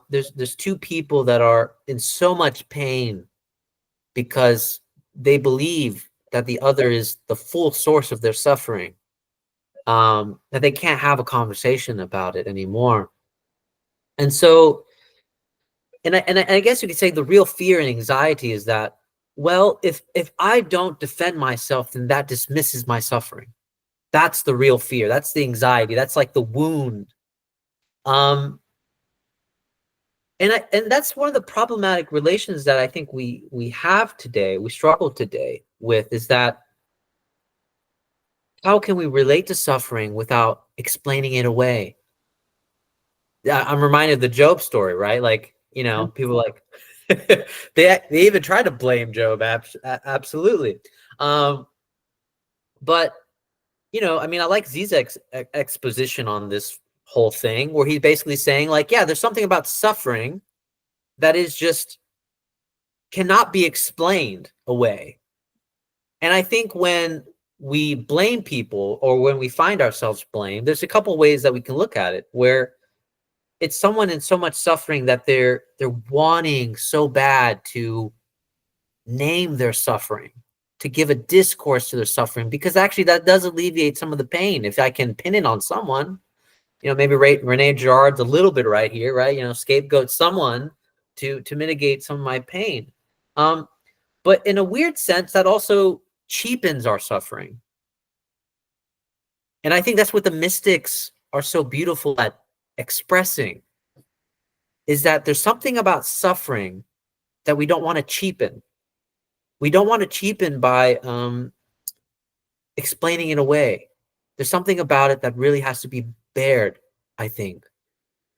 there's two people that are in so much pain because they believe that the other is the full source of their suffering, that they can't have a conversation about it anymore. And so, and I guess you could say the real fear and anxiety is that, well, if I don't defend myself, then that dismisses my suffering. That's the real fear. That's the anxiety. That's like the wound. Um, and that's one of the problematic relations that I think we have today. We struggle today with is that how can we relate to suffering without explaining it away? I'm reminded of the Job story, right? Like, people like they even try to blame Job. Absolutely. But I mean, I like Zizek's exposition on this whole thing, where he's basically saying, like, yeah, there's something about suffering that is just cannot be explained away. And I think when we blame people or when we find ourselves blamed, there's a couple ways that we can look at it, where it's someone in so much suffering that they're wanting so bad to name their suffering, to give a discourse to their suffering, because actually that does alleviate some of the pain. If I can pin it on someone, maybe Rene Girard's a little bit right here, right? Scapegoat someone to mitigate some of my pain. But in a weird sense, that also cheapens our suffering. And I think that's what the mystics are so beautiful at expressing, is that there's something about suffering that we don't want to cheapen. We don't want to cheapen by explaining it away. There's something about it that really has to be bared, I think.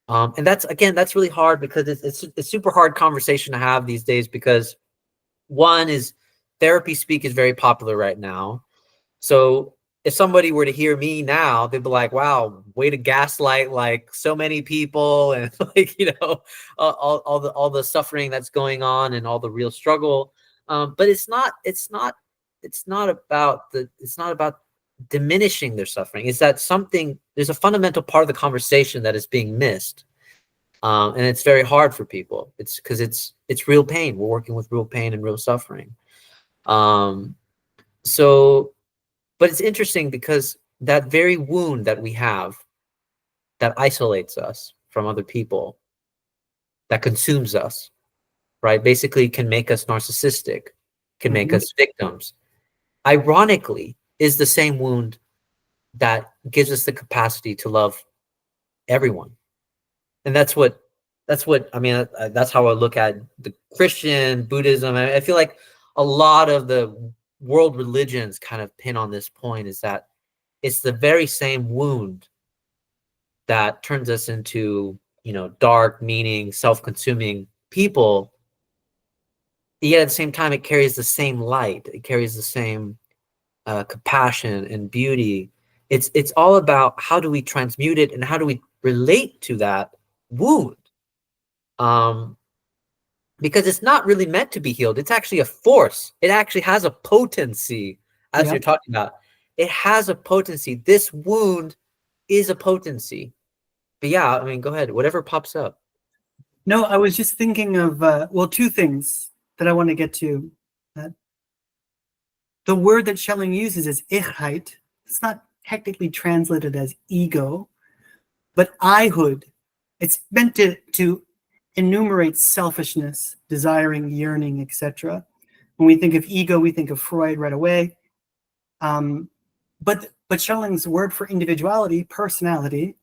And that's really hard, because it's a super hard conversation to have these days, because one is therapy speak is very popular right now. So if somebody were to hear me now, they'd be like, wow, way to gaslight like so many people, and like, all the suffering that's going on and all the real struggle. But it's not about diminishing their suffering. It's that there's a fundamental part of the conversation that is being missed. And it's very hard for people. It's because it's real pain. We're working with real pain and real suffering. But it's interesting, because that very wound that we have, that isolates us from other people, that consumes us, right? Basically can make us narcissistic, can make us victims. Ironically, is the same wound that gives us the capacity to love everyone. And that's how I look at the Christian, Buddhism. I feel like a lot of the world religions kind of pin on this point, is that it's the very same wound that turns us into, dark, meaning, self-consuming people. Yet at the same time, it carries the same light. It carries the same compassion and beauty. It's all about how do we transmute it, and how do we relate to that wound. Because it's not really meant to be healed. It's actually a force. It actually has a potency, as you're talking about. It has a potency. This wound is a potency. But yeah, go ahead. Whatever pops up. No, I was just thinking of, two things that I want to get to. The word that Schelling uses is ichheit. It's not technically translated as ego, but Ihood. It's meant to enumerate selfishness, desiring, yearning, etc. When we think of ego, we think of Freud right away. But Schelling's word for individuality, personality,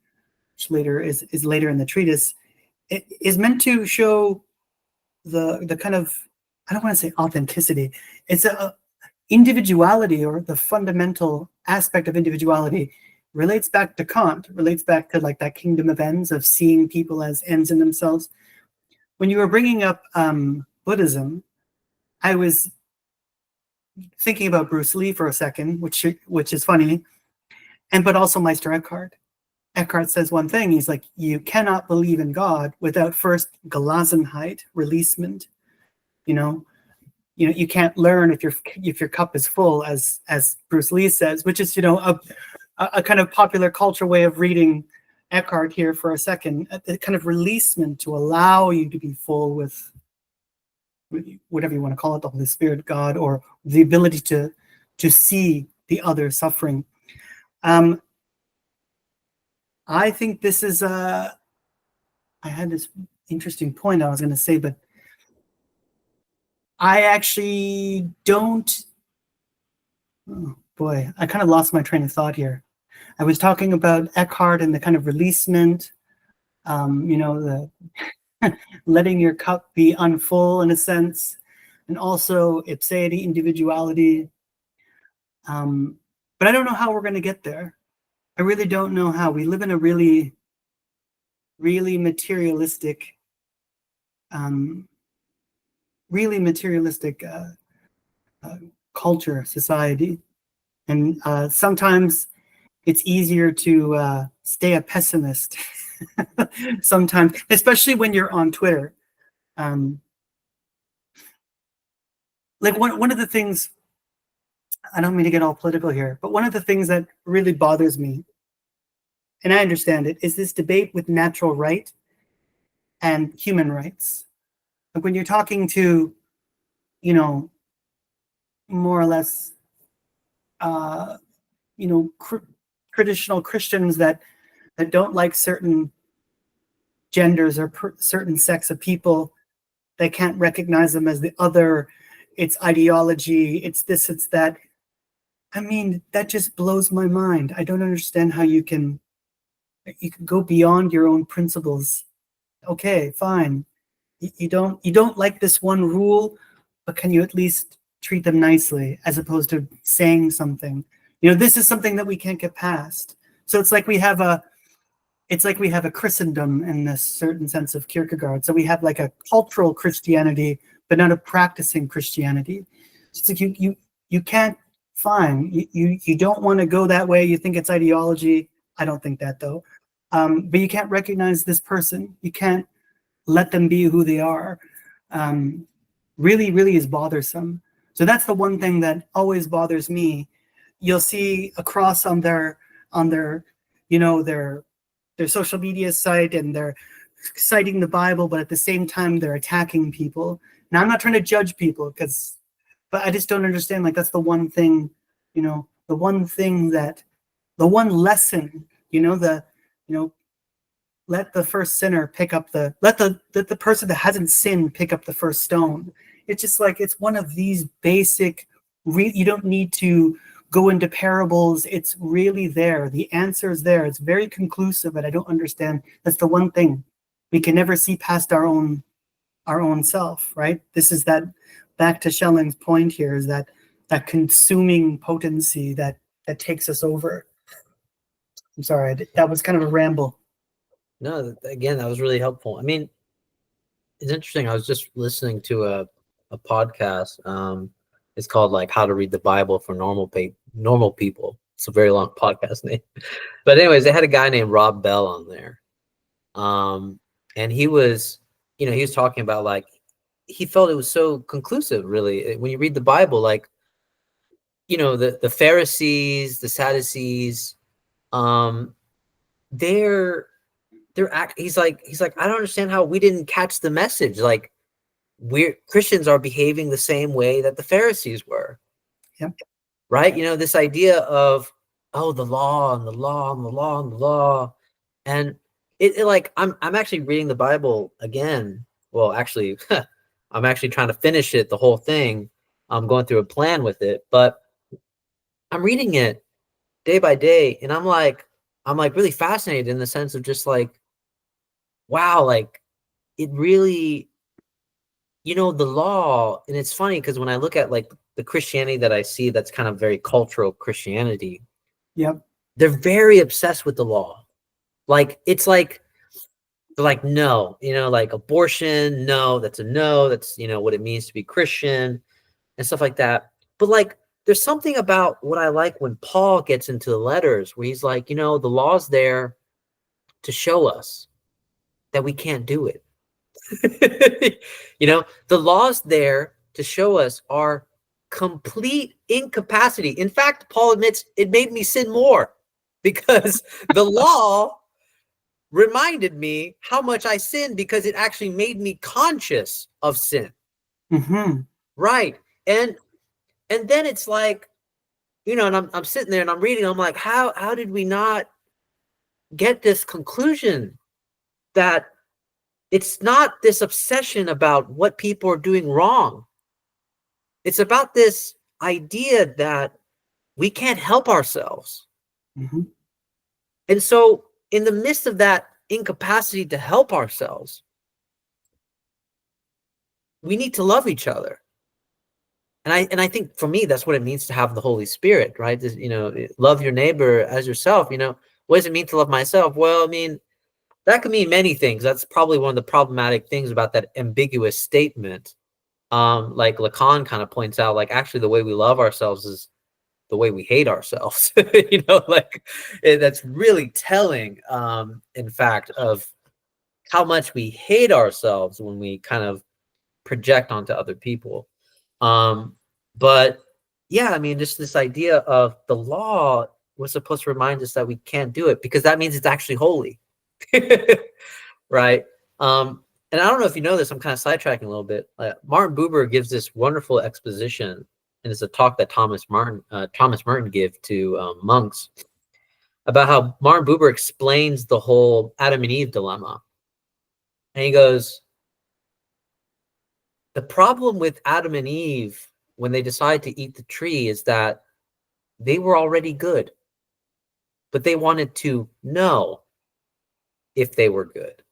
which later is later in the treatise, it is meant to show the kind of, I don't want to say authenticity. It's a individuality, or the fundamental aspect of individuality, relates back to Kant, relates back to like that kingdom of ends, of seeing people as ends in themselves. When you were bringing up Buddhism, I was thinking about Bruce Lee for a second, which is funny, but also Meister Eckhart. Eckhart says one thing. He's like, you cannot believe in God without first Gelassenheit, releasement. You can't learn if your cup is full, as Bruce Lee says, which is a kind of popular culture way of reading Eckhart here for a second. A kind of releasement to allow you to be full with whatever you want to call it, the Holy Spirit, God, or the ability to see the other suffering. I think this is I had this interesting point I was going to say, but I actually don't. Oh boy, I kind of lost my train of thought here. I was talking about Eckhart and the kind of releasement, the letting your cup be unfull in a sense, and also ipseity, individuality. But I don't know how we're going to get there. I really don't know how. We live in a really, really materialistic, culture, society. And sometimes it's easier to stay a pessimist. Sometimes, especially when you're on Twitter. Like one of the things, I don't mean to get all political here, but one of the things that really bothers me, and I understand it, is this debate with natural right and human rights. Like when you're talking to, more or less, traditional Christians that that don't like certain genders or certain sex of people. They can't recognize them as the other. It's ideology. It's this, it's that. I mean, that just blows my mind. I don't understand how you can go beyond your own principles. Okay, fine. You don't like this one rule, but can you at least treat them nicely as opposed to saying something? This is something that we can't get past. So it's like we have a Christendom in this certain sense of Kierkegaard. So we have like a cultural Christianity, but not a practicing Christianity. So it's like you can't. Fine, you don't want to go that way. You think it's ideology. I don't think that though. But you can't recognize this person. You can't let them be who they are. Really, really is bothersome. So that's the one thing that always bothers me. You'll see a cross on their their social media site, and they're citing the Bible, but at the same time they're attacking people. Now I'm not trying to judge people, but I just don't understand. Like, that's the one thing, the one lesson, let the first sinner pick up let the person that hasn't sinned pick up the first stone. It's just like, it's one of these basic, you don't need to go into parables. It's really there. The answer is there. It's very conclusive, and I don't understand. That's the one thing. We can never see past our own self, right? This is that, back to Schelling's point here, is that consuming potency that takes us over. I'm sorry, that was kind of a ramble. No, again, that was really helpful. I mean, it's interesting. I was just listening to a podcast. It's called like How to Read the Bible for Normal People. It's a very long podcast name. But anyways, they had a guy named Rob Bell on there. And he was talking about, like, he felt it was so conclusive, really. When you read the Bible, like, the Pharisees, the Sadducees, he's like, I don't understand how we didn't catch the message. Like, Christians are behaving the same way that the Pharisees were. Yep. Right? This idea of, oh, the law and the law and the law and the law. And it like, I'm actually reading the Bible again. Well, actually, I'm actually trying to finish it, the whole thing. I'm going through a plan with it, but I'm reading it day by day, and I'm like really fascinated in the sense of just like, wow, like, it really, the law. And it's funny because when I look at like the Christianity that I see, that's kind of very cultural Christianity. Yep. They're very obsessed with the law. Like, it's like, they're like, no, like abortion, no, that's a no. That's, what it means to be Christian and stuff like that. But like, there's something about what I like when Paul gets into the letters where he's like, the law's there to show us that we can't do it. The law's there to show us our complete incapacity. In fact, Paul admits it made me sin more because the law reminded me how much I sinned, because it actually made me conscious of sin. Mm-hmm. Right. And then it's like, and I'm sitting there and I'm reading, I'm like, how did we not get this conclusion that it's not this obsession about what people are doing wrong. It's about this idea that we can't help ourselves. Mm-hmm. And so in the midst of that incapacity to help ourselves, we need to love each other. And I think for me, that's what it means to have the Holy Spirit, right? This, love your neighbor as yourself. What does it mean to love myself? Well, I mean, that could mean many things. That's probably one of the problematic things about that ambiguous statement. Like Lacan kind of points out, like, actually the way we love ourselves is the way we hate ourselves. That's really telling, in fact, of how much we hate ourselves when we kind of project onto other people. But yeah, I mean, just this idea of the law was supposed to remind us that we can't do it, because that means it's actually holy. Right. And I don't know if you know this, I'm kind of sidetracking a little bit. Martin Buber gives this wonderful exposition, and it's a talk that Thomas Merton give to monks. about how Martin Buber explains the whole Adam and Eve dilemma. And he goes, the problem with Adam and Eve when they decide to eat the tree is that they were already good, but they wanted to know if they were good,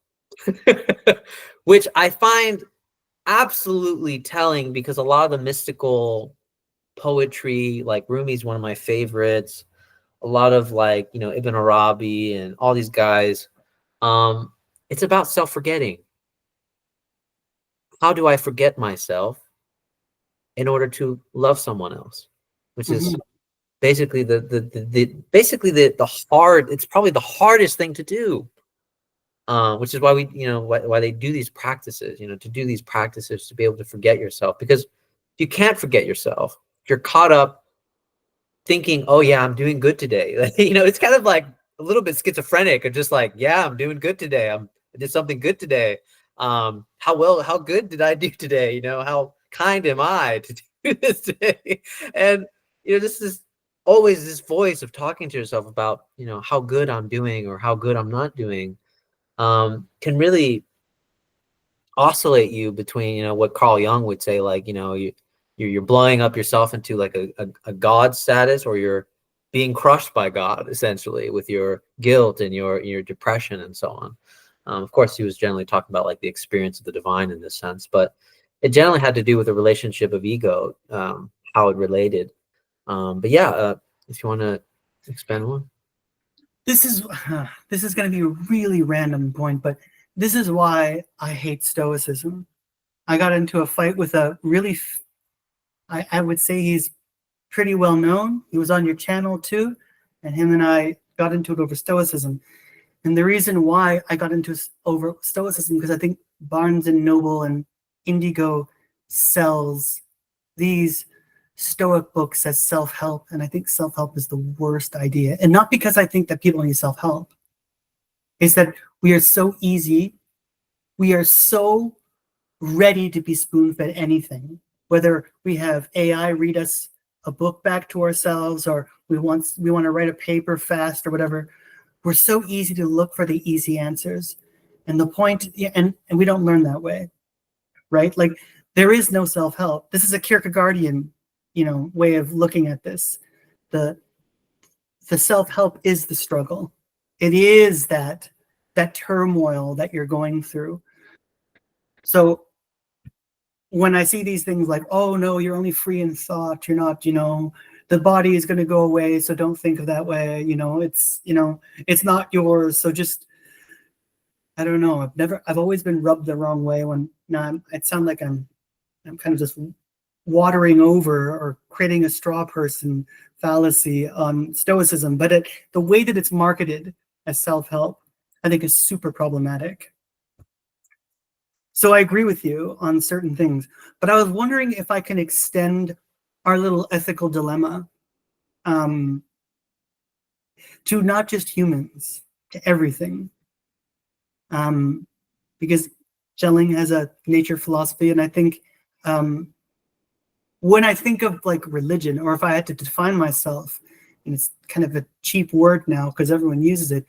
which I find absolutely telling, because a lot of the mystical poetry, like Rumi's one of my favorites, a lot of like, Ibn Arabi and all these guys, it's about self-forgetting. How do I forget myself in order to love someone else? Which is basically the hard, it's probably the hardest thing to do. Which is why we, why they do these practices, to do these practices, to be able to forget yourself. Because you can't forget yourself. You're caught up thinking, oh yeah, I'm doing good today. It's kind of like a little bit schizophrenic, or just like, yeah, I'm doing good today. I did something good today. How good did I do today? How kind am I to do this today? And, this is always this voice of talking to yourself about, how good I'm doing or how good I'm not doing, can really oscillate you between, what Carl Jung would say, like, you're blowing up yourself into like a God status, or you're being crushed by God, essentially, with your guilt and your depression and so on. Of course, he was generally talking about like the experience of the divine in this sense, but it generally had to do with the relationship of ego, how it related. But yeah, if you want to expand one. This is going to be a really random point, but this is why I hate Stoicism. I got into a fight with a really, I would say he's pretty well known. He was on your channel too, and him and I got into it over Stoicism. And the reason why I got into over Stoicism, because I think Barnes and Noble and Indigo sells these Stoic books as self-help, and I think self-help is the worst idea. And not because I think that people need self-help. It's that we are so easy, we are so ready to be spoon-fed anything, whether we have AI read us a book back to ourselves, or we want to write a paper fast or whatever. We're so easy to look for the easy answers. And the point, and we don't learn that way, right? Like, there is no self-help. This is a Kierkegaardian, way of looking at this. The self-help is the struggle. It is that turmoil that you're going through. So when I see these things like, oh no, you're only free in thought, you're not, the body is going to go away, so don't think of that way, it's not yours, so just, I don't know, I've always been rubbed the wrong way when, it sounds like I'm kind of just watering over or creating a straw person fallacy on Stoicism, but the way that it's marketed as self-help, I think is super problematic. So I agree with you on certain things, but I was wondering if I can extend our little ethical dilemma to not just humans, to everything. Because Schelling has a nature philosophy, and I think when I think of like religion, or if I had to define myself, and it's kind of a cheap word now because everyone uses it,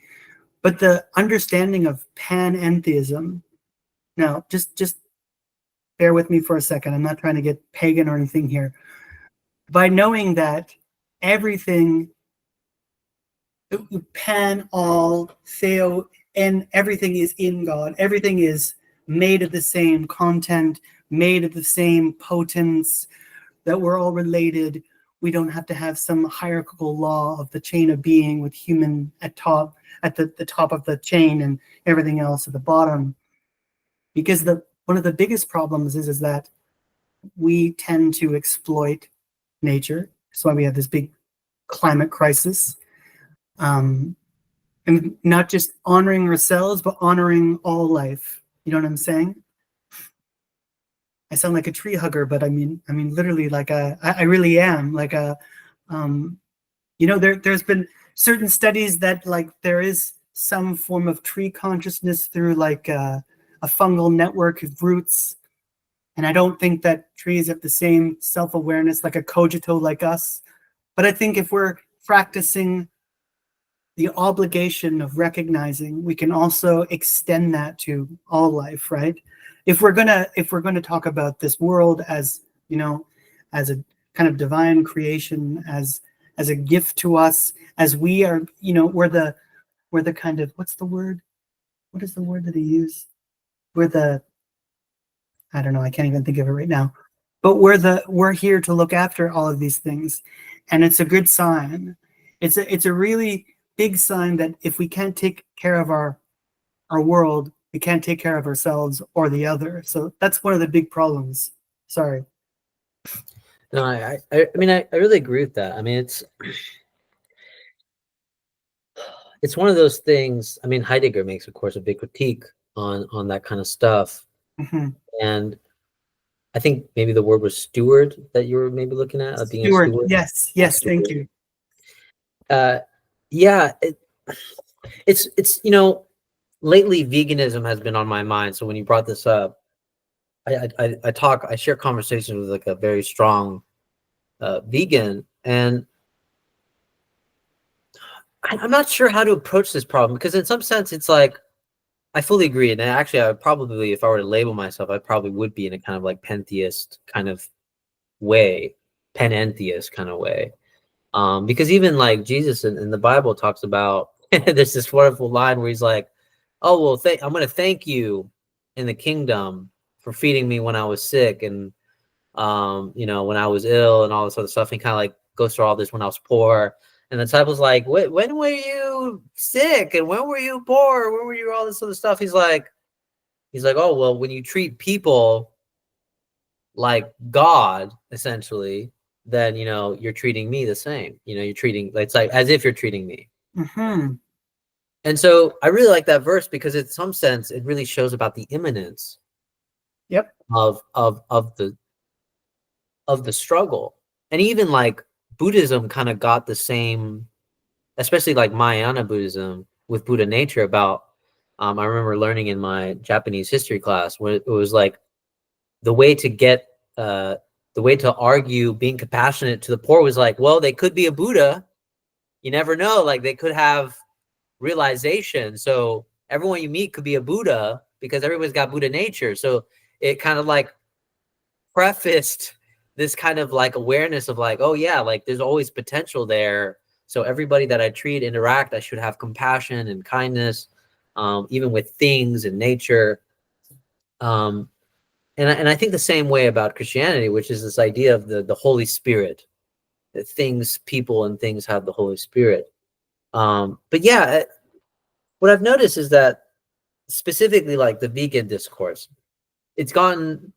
but the understanding of panentheism. Now, just bear with me for a second. I'm not trying to get pagan or anything here. By knowing that everything, pan, all, theo, and everything is in God. Everything is made of the same content, made of the same potence, that we're all related. We don't have to have some hierarchical law of the chain of being with human at the top of the chain and everything else at the bottom. Because one of the biggest problems is that we tend to exploit nature. That's why we have this big climate crisis. And not just honoring ourselves, but honoring all life. You know what I'm saying? I sound like a tree hugger, but I mean literally, like I really am. Like there's been certain studies that like there is some form of tree consciousness through like a fungal network of roots. And I don't think that trees have the same self-awareness like a cogito like us. But I think if we're practicing the obligation of recognizing we can also extend that to all life, right? If we're gonna talk about this world as, you know, as a kind of divine creation, as a gift to us, as we are, you know, we're the kind of, what's the word? What is the word that he used? We're the, I don't know, I can't even think of it right now. But we're here to look after all of these things, and it's a good sign. It's a really big sign that if we can't take care of our world, we can't take care of ourselves or the other. So that's one of the big problems. Sorry. No, I mean, I really agree with that. I mean, it's one of those things. I mean, Heidegger makes, of course, a big critique on that kind of stuff, Mm-hmm. and I think maybe the word was steward that you were maybe looking at, being a Stewart, steward. yes, Yeah, yes, thank steward. you. Yeah, it's lately veganism has been on my mind. So when you brought this up, I share conversations with like a very strong vegan, and I'm not sure how to approach this problem, because in some sense it's like I fully agree. And actually, I would probably, if I were to label myself, I probably would be in a kind of like pantheist kind of way, panentheist kind of way. Because even like Jesus in the Bible talks about, there's this wonderful line where he's like, "Oh well, I'm going to thank you in the kingdom for feeding me when I was sick, and when I was ill and all this other stuff." And he kind of like goes through all this when I was poor. And the disciples like, when were you sick? And when were you poor? When were you all this other stuff? He's like, oh, well, when you treat people like God, essentially, then, you're treating me the same. You're treating, it's like as if you're treating me. Mm-hmm. And so I really like that verse, because in some sense, it really shows about the imminence Yep. of the struggle. And even like Buddhism kind of got the same, especially like Mahayana Buddhism with Buddha nature about, I remember learning in my Japanese history class where it was like the way to get, the way to argue being compassionate to the poor was like, well, they could be a Buddha. You never know. Like they could have realization. So everyone you meet could be a Buddha, because everybody's got Buddha nature. So it kind of like prefaced this kind of like awareness of like, oh yeah, like there's always potential there. So everybody that I interact, I should have compassion and kindness, even with things and nature. And I think the same way about Christianity, which is this idea of the Holy Spirit, that people and things have the Holy Spirit. But yeah, what I've noticed is that specifically like the vegan discourse, it's gotten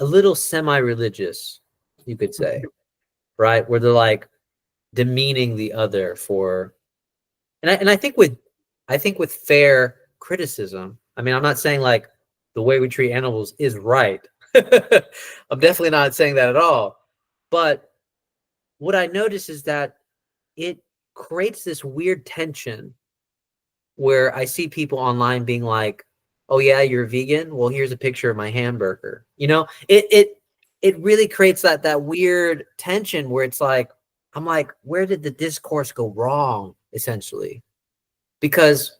a little semi-religious, you could say, right? Where they're like demeaning the other for, and I think with fair criticism. I mean, I'm not saying like the way we treat animals is right. I'm definitely not saying that at all. But what I notice is that it creates this weird tension where I see people online being like, "Oh yeah, you're vegan? Well, here's a picture of my hamburger." It really creates that weird tension where it's like, I'm like, where did the discourse go wrong, essentially? Because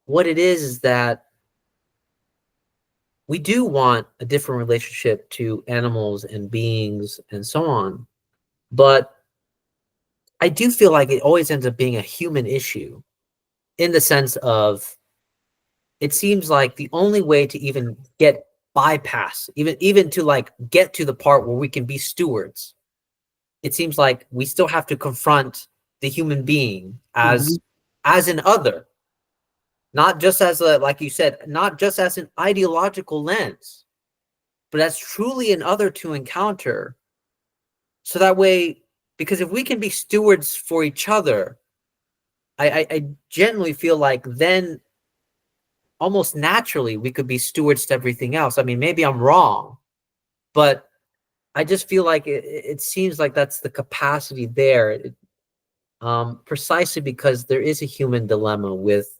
what it is that we do want a different relationship to animals and beings and so on. But I do feel like it always ends up being a human issue, in the sense of, it seems like the only way to even get bypass, even to like get to the part where we can be stewards, it seems like we still have to confront the human being Mm-hmm. as an other, not just as a, like you said, not just as an ideological lens, but as truly an other to encounter. So that way, because if we can be stewards for each other, I genuinely feel like then almost naturally we could be stewards to everything else. I mean, maybe I'm wrong, but I just feel like it seems like that's the capacity there, precisely because there is a human dilemma with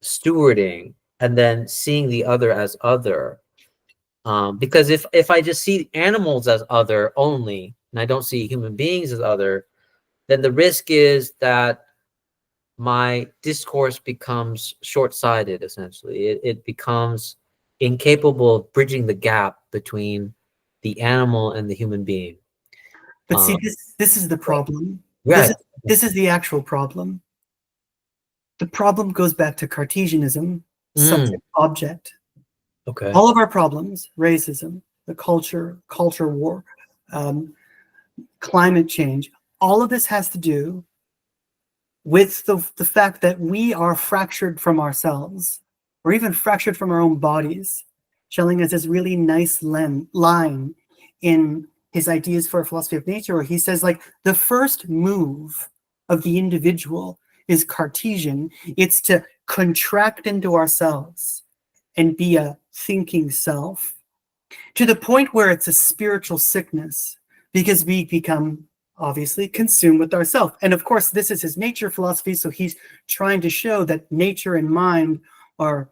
stewarding and then seeing the other as other. Because if I just see animals as other only, and I don't see human beings as other, then the risk is that my discourse becomes short-sighted, essentially. It becomes incapable of bridging the gap between the animal and the human being. But see, this is the problem. Right. This is the actual problem. The problem goes back to Cartesianism, subject object. Okay. All of our problems, racism, the culture war, climate change, all of this has to do with the fact that we are fractured from ourselves, or even fractured from our own bodies. Schelling has this really nice line in his Ideas for a Philosophy of Nature, where he says, like, the first move of the individual is Cartesian. It's to contract into ourselves and be a thinking self, to the point where it's a spiritual sickness, because we become obviously consumed with ourselves. And of course, this is his nature philosophy, so he's trying to show that nature and mind are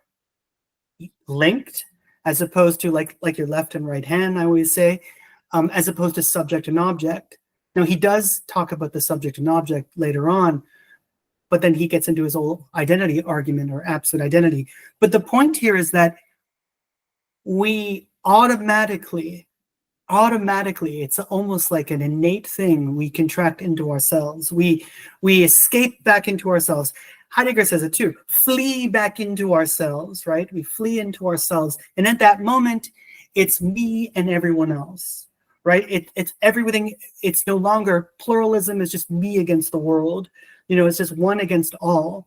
linked, as opposed to like your left and right hand, I always say, as opposed to subject and object. Now, he does talk about the subject and object later on, but then he gets into his whole identity argument, or absolute identity. But the point here is that we automatically, it's almost like an innate thing. We contract into ourselves. We escape back into ourselves. Heidegger says it too. Flee back into ourselves, right? We flee into ourselves. And at that moment, it's me and everyone else, right? It's everything. It's no longer pluralism. It's just me against the world. It's just one against all.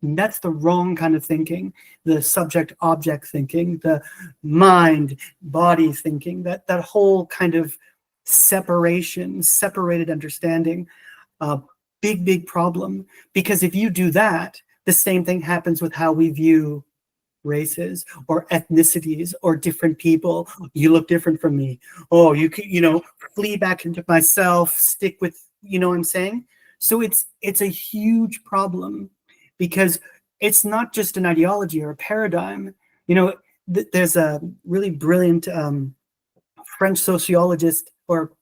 And that's the wrong kind of thinking, the subject-object thinking, the mind-body thinking, that whole kind of separated understanding. Big problem. Because if you do that, the same thing happens with how we view races or ethnicities or different people. You look different from me. Oh, you can, flee back into myself, stick with, what I'm saying? So it's a huge problem, because it's not just an ideology or a paradigm. There's a really brilliant French sociologist or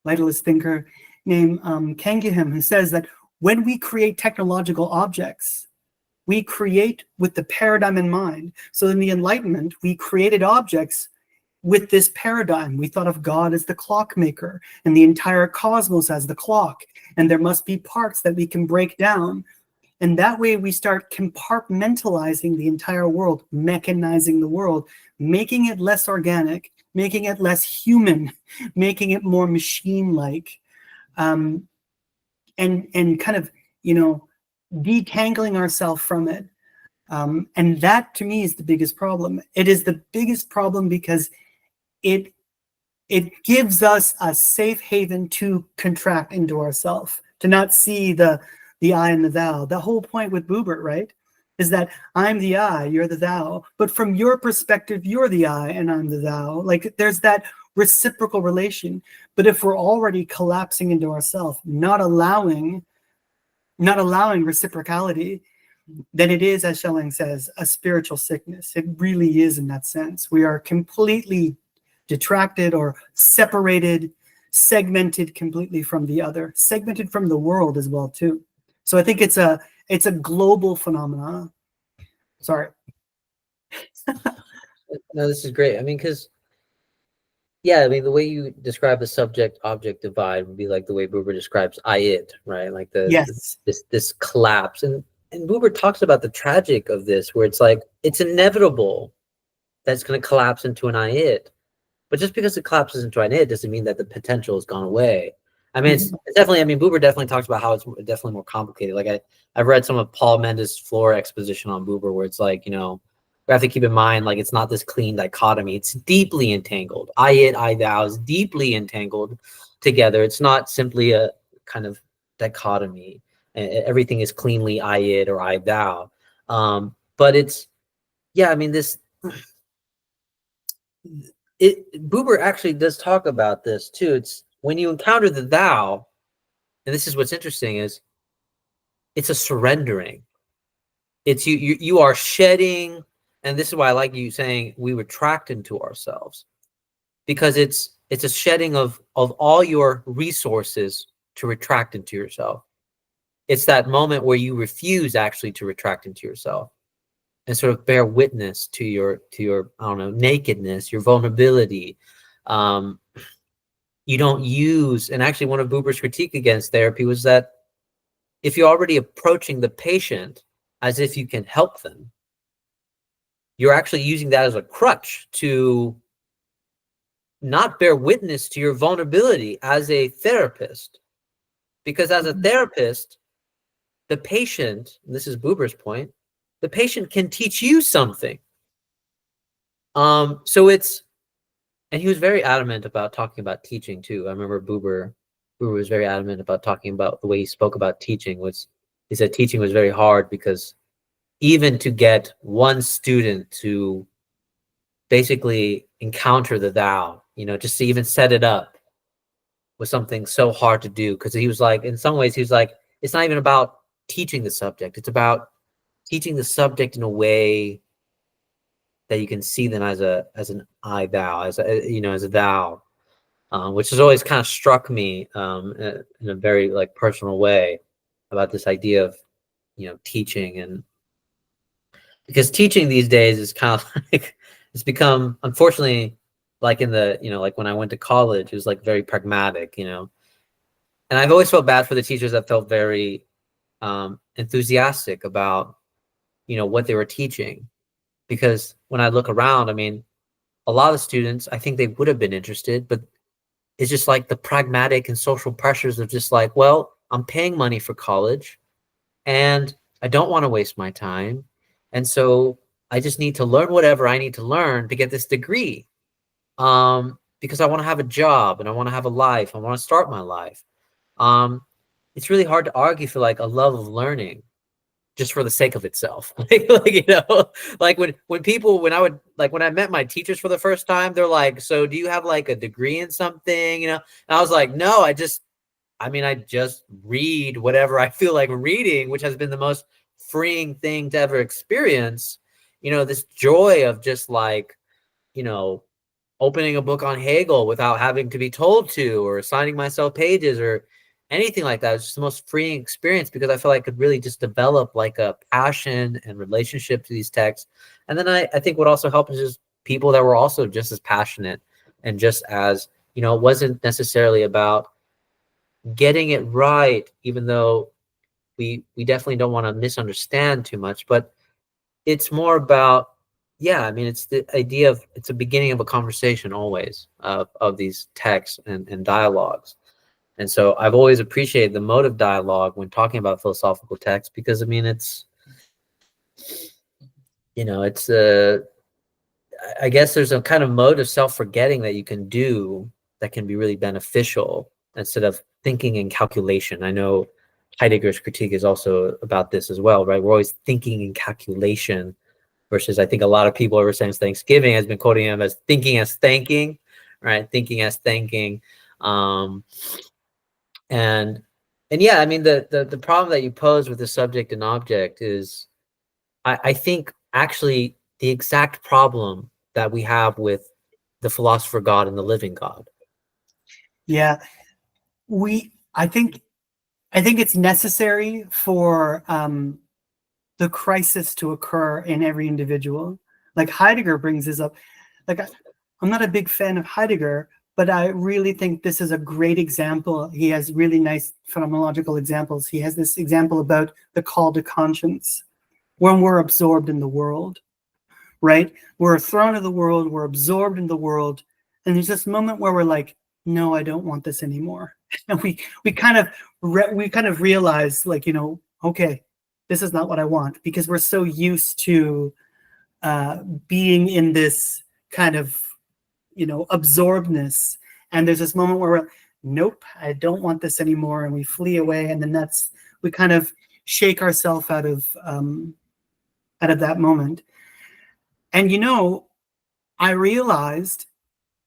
idealist thinker named Canguilhem, who says that when we create technological objects, we create with the paradigm in mind. So in the Enlightenment, we created objects with this paradigm. We thought of God as the clockmaker and the entire cosmos as the clock, and there must be parts that we can break down. And that way we start compartmentalizing the entire world, mechanizing the world, making it less organic, making it less human, making it more machine-like, and kind of, detangling ourselves from it. And that, to me, is the biggest problem. It is the biggest problem because it gives us a safe haven to contract into ourselves, to not see the I and the thou. The whole point with Buber, right, is that I'm the I, you're the thou. But from your perspective, you're the I and I'm the thou. Like, there's that reciprocal relation. But if we're already collapsing into ourselves, not allowing reciprocality, then it is, as Schelling says, a spiritual sickness. It really is, in that sense. We are completely detracted or separated, segmented completely from the other, segmented from the world as well too. So I think it's a global phenomenon. Sorry. No, this is great. I mean, because the way you describe the subject-object divide would be like the way Buber describes I-it, right? Like Yes. this collapse. And Buber talks about the tragic of this, where it's like, it's inevitable that it's going to collapse into an I-it. But just because it collapses into an I-it doesn't mean that the potential has gone away. I mean, it's definitely, Buber definitely talks about how it's definitely more complicated. Like I've read some of Paul Mendes' Floor exposition on Buber, where it's like, we have to keep in mind, like, it's not this clean dichotomy. It's deeply entangled. I-it, I-thou is deeply entangled together. It's not simply a kind of dichotomy. Everything is cleanly I-it or I-thou. But it's, Buber actually does talk about this too. It's when you encounter the thou, and this is what's interesting, is it's a surrendering. It's you are shedding, and this is why I like you saying we retract into ourselves, because it's a shedding of all your resources to retract into yourself. It's that moment where you refuse actually to retract into yourself and sort of bear witness to your I don't know, nakedness, your vulnerability. Um, you don't use, and actually one of Buber's critique against therapy was that if you're already approaching the patient as if you can help them, you're actually using that as a crutch to not bear witness to your vulnerability as a therapist. Because as a therapist, the patient, and this is Buber's point, the patient can teach you something. So it's, and he was very adamant about talking about teaching too. I remember Buber was very adamant about talking about the way he spoke about teaching was, he said teaching was very hard because even to get one student to basically encounter the thou, just to even set it up was something so hard to do. Because he was like, in some ways, he was like, it's not even about teaching the subject. It's about teaching the subject in a way that you can see them as an I thou, as a thou, which has always kind of struck me in a very like personal way about this idea of teaching. And because teaching these days is kind of like, it's become, unfortunately, like in the like when I went to college, it was like very pragmatic, and I've always felt bad for the teachers that felt very enthusiastic about what they were teaching, because when I look around, I mean, a lot of students, I think they would have been interested, but it's just like the pragmatic and social pressures of just like, well, I'm paying money for college and I don't want to waste my time. And so I just need to learn whatever I need to learn to get this degree. Because I want to have a job and I want to have a life. I want to start my life. It's really hard to argue for like a love of learning just for the sake of itself. Like when I met my teachers for the first time, they're like, so do you have like a degree in something? And I was like, no, I just read whatever I feel like reading, which has been the most freeing thing to ever experience. This joy of just like, opening a book on Hegel without having to be told to, or assigning myself pages or anything like that. It's just the most freeing experience because I feel like I could really just develop like a passion and relationship to these texts. And then I think what also helped is just people that were also just as passionate and just as, it wasn't necessarily about getting it right, even though we definitely don't want to misunderstand too much, but it's more about, yeah, I mean, it's the idea of, it's a beginning of a conversation always of these texts and dialogues. And so I've always appreciated the mode of dialogue when talking about philosophical texts, because I mean, it's I guess there's a kind of mode of self-forgetting that you can do that can be really beneficial instead of thinking in calculation. I know Heidegger's critique is also about this as well, right? We're always thinking in calculation versus I think a lot of people ever since Thanksgiving has been quoting him as thinking as thanking, right? Thinking as thanking. And yeah, I mean, the problem that you pose with the subject and object is, I think actually the exact problem that we have with the philosopher God and the living God. Yeah, I think it's necessary for the crisis to occur in every individual. Like Heidegger brings this up. Like I'm not a big fan of Heidegger, but I really think this is a great example. He has really nice phenomenological examples. He has this example about the call to conscience, when we're absorbed in the world, right? We're thrown to the world, we're absorbed in the world, and there's this moment where we're like, no, I don't want this anymore. And we kind of realize, like, okay, this is not what I want, because we're so used to being in this kind of absorbedness, and there's this moment where we're, nope, I don't want this anymore, and we flee away, and then we kind of shake ourselves out of that moment. And I realized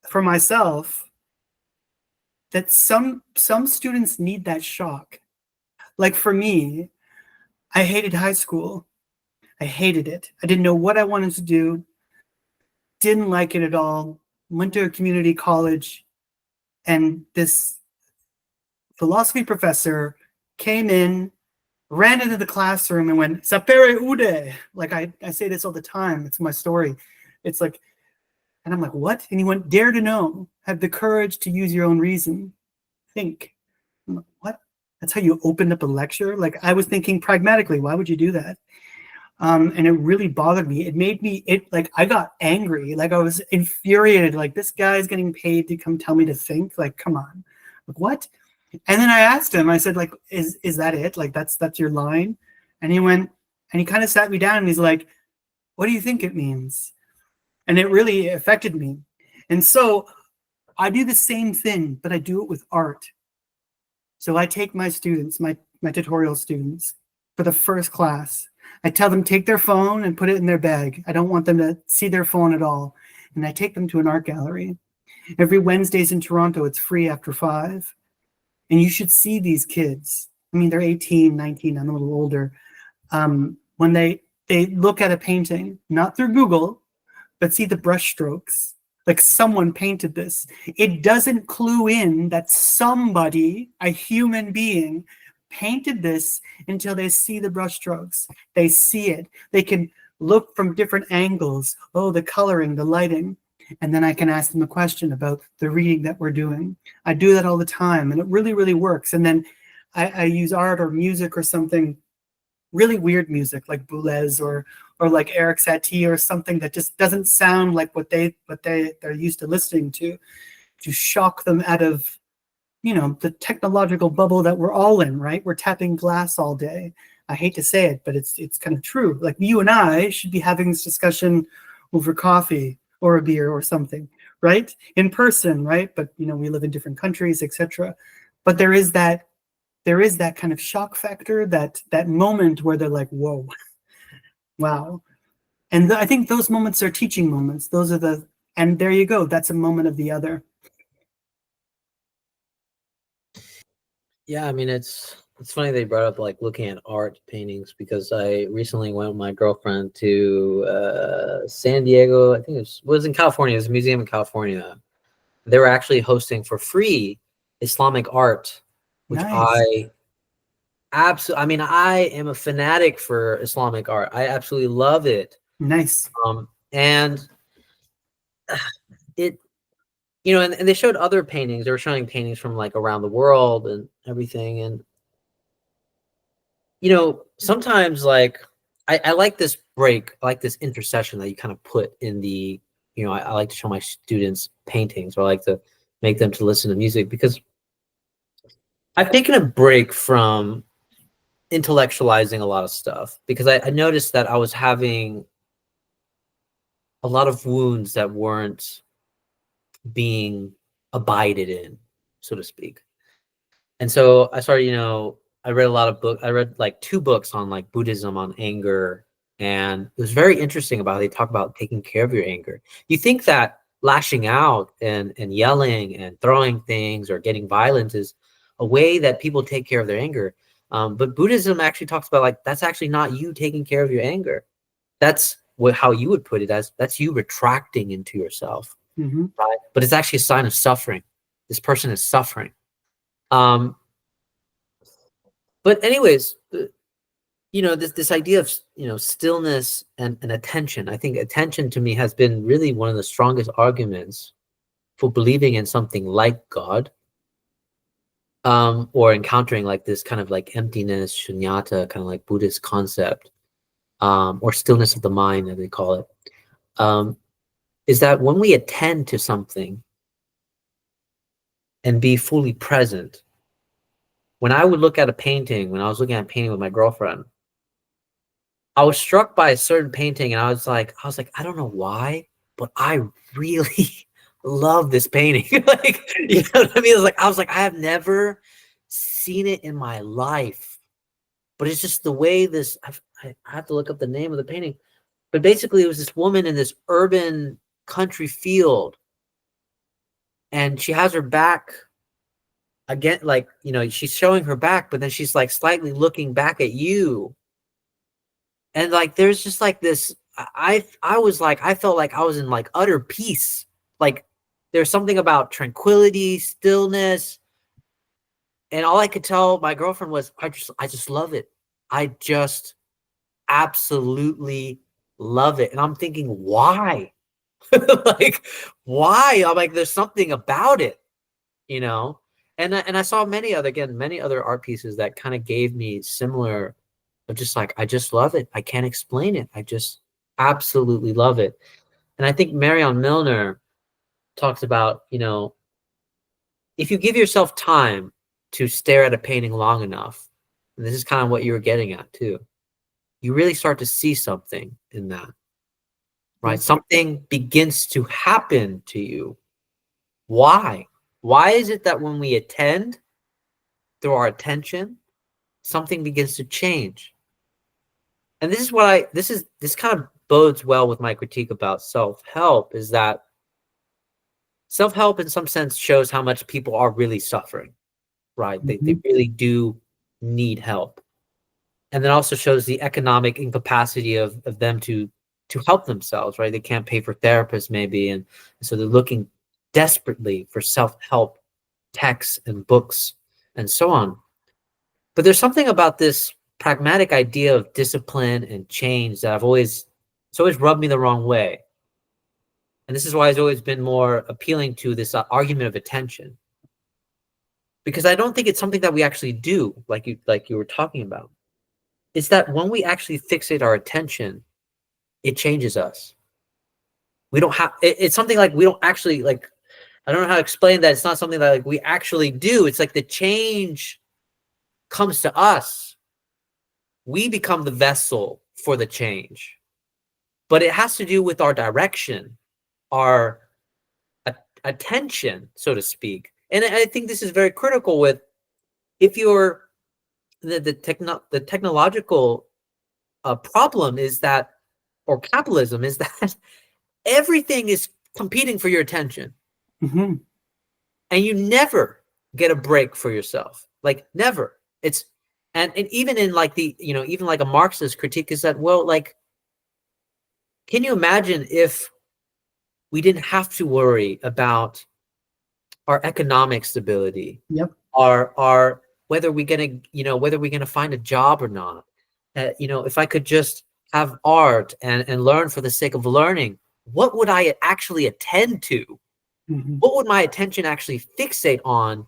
for myself that some students need that shock. Like for me, I hated high school. I hated it. I didn't know what I wanted to do. Didn't like it at all. Went to a community college, and this philosophy professor came in ran into the classroom and went, sapere ude. Like I say this all the time. It's my story. It's like, and I'm like, what? And he went, dare to know, have the courage to use your own reason, think. I'm like, what? That's how you opened up a lecture? Like, I was thinking pragmatically, why would you do that? And it really bothered me. It made me, like, I got angry. Like, I was infuriated. Like, this guy's getting paid to come tell me to think. Like, come on. Like, what? And then I asked him, I said, like, is that it? Like, that's your line? And he went, and he kind of sat me down and he's like, what do you think it means? And it really affected me. And so I do the same thing, but I do it with art. So I take my students, my tutorial students, for the first class. I tell them, take their phone and put it in their bag. I don't want them to see their phone at all. And I take them to an art gallery. Every Wednesdays in Toronto, it's free after 5. And you should see these kids. I mean, they're 18, 19, I'm a little older. When they look at a painting, not through Google, but see the brush strokes. Like someone painted this. It doesn't clue in that somebody, a human being, painted this until they see the brush strokes. They see it. They can look from different angles. Oh, the coloring, the lighting. And then I can ask them a question about the reading that we're doing. I do that all the time, and it really, really works. And then I use art or music or something, really weird music like Boulez or like Eric Satie or something that just doesn't sound like what they're used to listening to shock them out of, you know, the technological bubble that we're all in, right? We're tapping glass all day. I hate to say it, but it's kind of true. Like you and I should be having this discussion over coffee or a beer or something, right? In person, right? But you know, we live in different countries, etc. But there is that kind of shock factor, that moment where they're like, whoa, wow. And I think those moments are teaching moments. Those are and there you go. That's a moment of the other. Yeah, I mean, it's funny they brought up like looking at art paintings, because I recently went with my girlfriend to San Diego. I think it was in California. It was a museum in California. They were actually hosting for free Islamic art, which Nice. I absolutely, I mean, I am a fanatic for Islamic art. I absolutely love it. Nice. And it, you know, and they showed other paintings. They were showing paintings from like around the world and everything. And you know, sometimes like I like this break, I like this intercession that you kind of put in the, you know, I like to show my students paintings, or I like to make them to listen to music, because I've taken a break from intellectualizing a lot of stuff, because I noticed that I was having a lot of wounds that weren't being abided in, so to speak. And so I started, you know, I read a lot of books. I read like 2 books on like Buddhism, on anger. And it was very interesting about, they talk about taking care of your anger. You think that lashing out and yelling and throwing things or getting violent is a way that people take care of their anger. But Buddhism actually talks about like, that's actually not you taking care of your anger. That's how you would put it, as that's you retracting into yourself. Mm-hmm. Right? But it's actually a sign of suffering. This person is suffering. Um, but anyways, you know, this idea of, you know, stillness and attention. I think attention to me has been really one of the strongest arguments for believing in something like God, or encountering like this kind of like emptiness, shunyata, kind of like Buddhist concept, or stillness of the mind, as they call it. Is that when we attend to something and be fully present. When I would look at a painting, when I was looking at a painting with my girlfriend, I was struck by a certain painting, and I was like, I don't know why, but I really love this painting. Like, you know what I mean? I was like, I have never seen it in my life, but it's just the way this. I have to look up the name of the painting, but basically, it was this woman in this urban country field, and she has her back again, like, you know, she's showing her back, but then she's like slightly looking back at you. And like, there's just like this, I was like, I felt like I was in like utter peace. Like there's something about tranquility, stillness. And all I could tell my girlfriend was, I just love it. I just absolutely love it. And I'm thinking, why? Like, why? I'm like, there's something about it, you know? And I saw many other art pieces that kind of gave me similar, of just like, I just love it. I can't explain it. I just absolutely love it. And I think Marion Milner talks about, if you give yourself time to stare at a painting long enough, and this is kind of what you were getting at too, you really start to see something in that, right? Yep. Something begins to happen to you. Why? Why is it that when we attend through our attention, something begins to change? And this is what this kind of bodes well with my critique about self-help, is that self-help in some sense shows how much people are really suffering, right? They really do need help. And then also shows the economic incapacity of them to help themselves, right? They can't pay for therapists maybe, and so they're looking desperately for self-help texts and books and so on. But there's something about this pragmatic idea of discipline and change that it's always rubbed me the wrong way. And this is why it's always been more appealing to this argument of attention, because I don't think it's something that we actually do, like you were talking about. It's that when we actually fixate our attention, it changes us. We don't have it's something like we don't actually, like, I don't know how to explain that. It's not something that like we actually do. It's like the change comes to us. We become the vessel for the change. But it has to do with our direction, our attention, so to speak. And I think this is very critical with, if you're the technological problem is that, or capitalism is that everything is competing for your attention. Mm-hmm. And you never get a break for yourself, like never. It's and even in like even like a Marxist critique is that, well, like, can you imagine if we didn't have to worry about our economic stability, Yep. our whether we're gonna find a job or not? If I could just have art and learn for the sake of learning, what would I actually attend to? Mm-hmm. What would my attention actually fixate on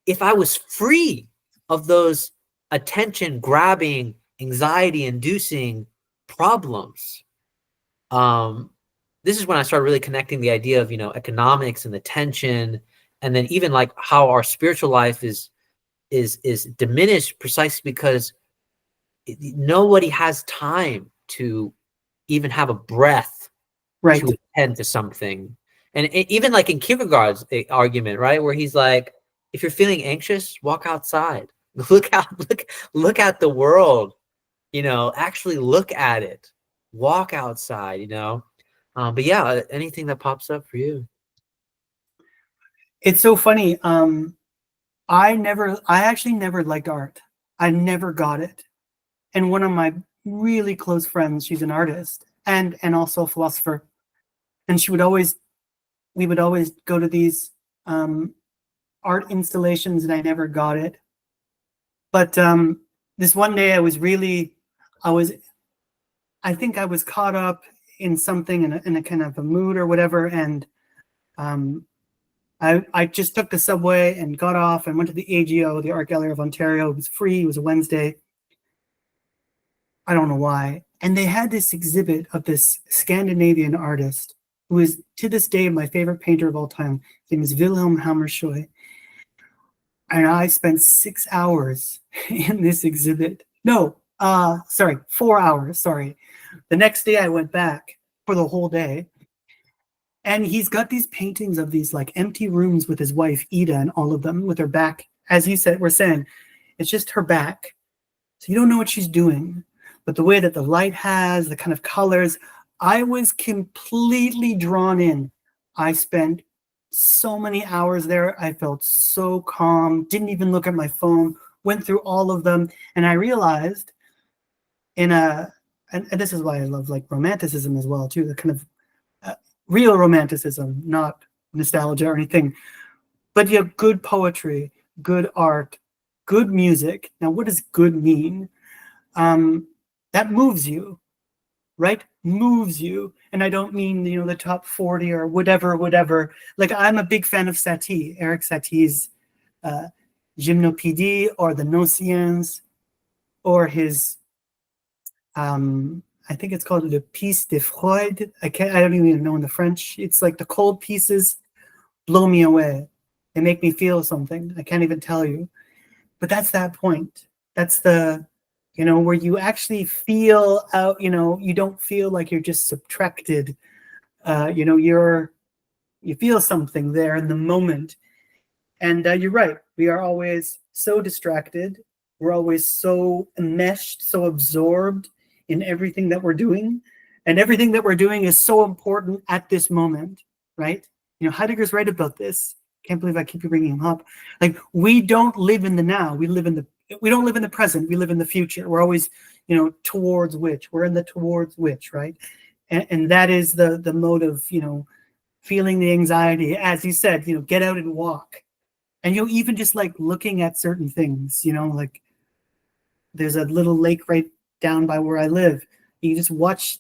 if I was free of those attention grabbing, anxiety inducing problems? This is when I started really connecting the idea of, economics and attention, and then even like how our spiritual life is diminished precisely because nobody has time to even have a breath Right. to attend to something. And even like in Kierkegaard's argument, right, where he's like, if you're feeling anxious, walk outside, look at the world, actually look at it, walk outside, but yeah, anything that pops up for you. It's so funny. I actually never liked art. I never got it. And one of my really close friends, she's an artist and also a philosopher. And we would always go to these art installations, and I never got it. But this one day I think I was caught up in something in a kind of a mood or whatever. And I just took the subway and got off and went to the AGO, the Art Gallery of Ontario. It was free. It was a Wednesday. I don't know why. And they had this exhibit of this Scandinavian artist who is to this day my favorite painter of all time. His name is Wilhelm Hammershøi. And I spent 6 hours in this exhibit. No, 4 hours. Sorry. The next day I went back for the whole day. And he's got these paintings of these like empty rooms with his wife, Ida, and all of them with her back. As you said, we're saying, it's just her back. So you don't know what she's doing. But the way that the light has, the kind of colors, I was completely drawn in. I spent so many hours there. I felt so calm, didn't even look at my phone, went through all of them. And I realized and this is why I love like romanticism as well, too, the kind of real romanticism, not nostalgia or anything. But you have good poetry, good art, good music. Now, what does good mean? that moves you, right? Moves you. And I don't mean, the top 40 or whatever. Like, I'm a big fan of Satie, Eric Satie's Gymnopédie, or the Nociens, or his, I think it's called Le Piece de Freud. I don't even know in the French. It's like the cold pieces blow me away. They make me feel something. I can't even tell you. But that's that point. That's the, where you actually feel out, you don't feel like you're just subtracted. You feel something there in the moment. And you're right. We are always so distracted. We're always so enmeshed, so absorbed in everything that we're doing. And everything that we're doing is so important at this moment, right? Heidegger's right about this. Can't believe I keep bringing him up. Like, we don't live in the now. We don't live in the present. We live in the future. We're always, towards which. We're in the towards which, right? And that is the mode of, feeling the anxiety. As you said, get out and walk. And even just like looking at certain things, like there's a little lake right down by where I live. You just watch,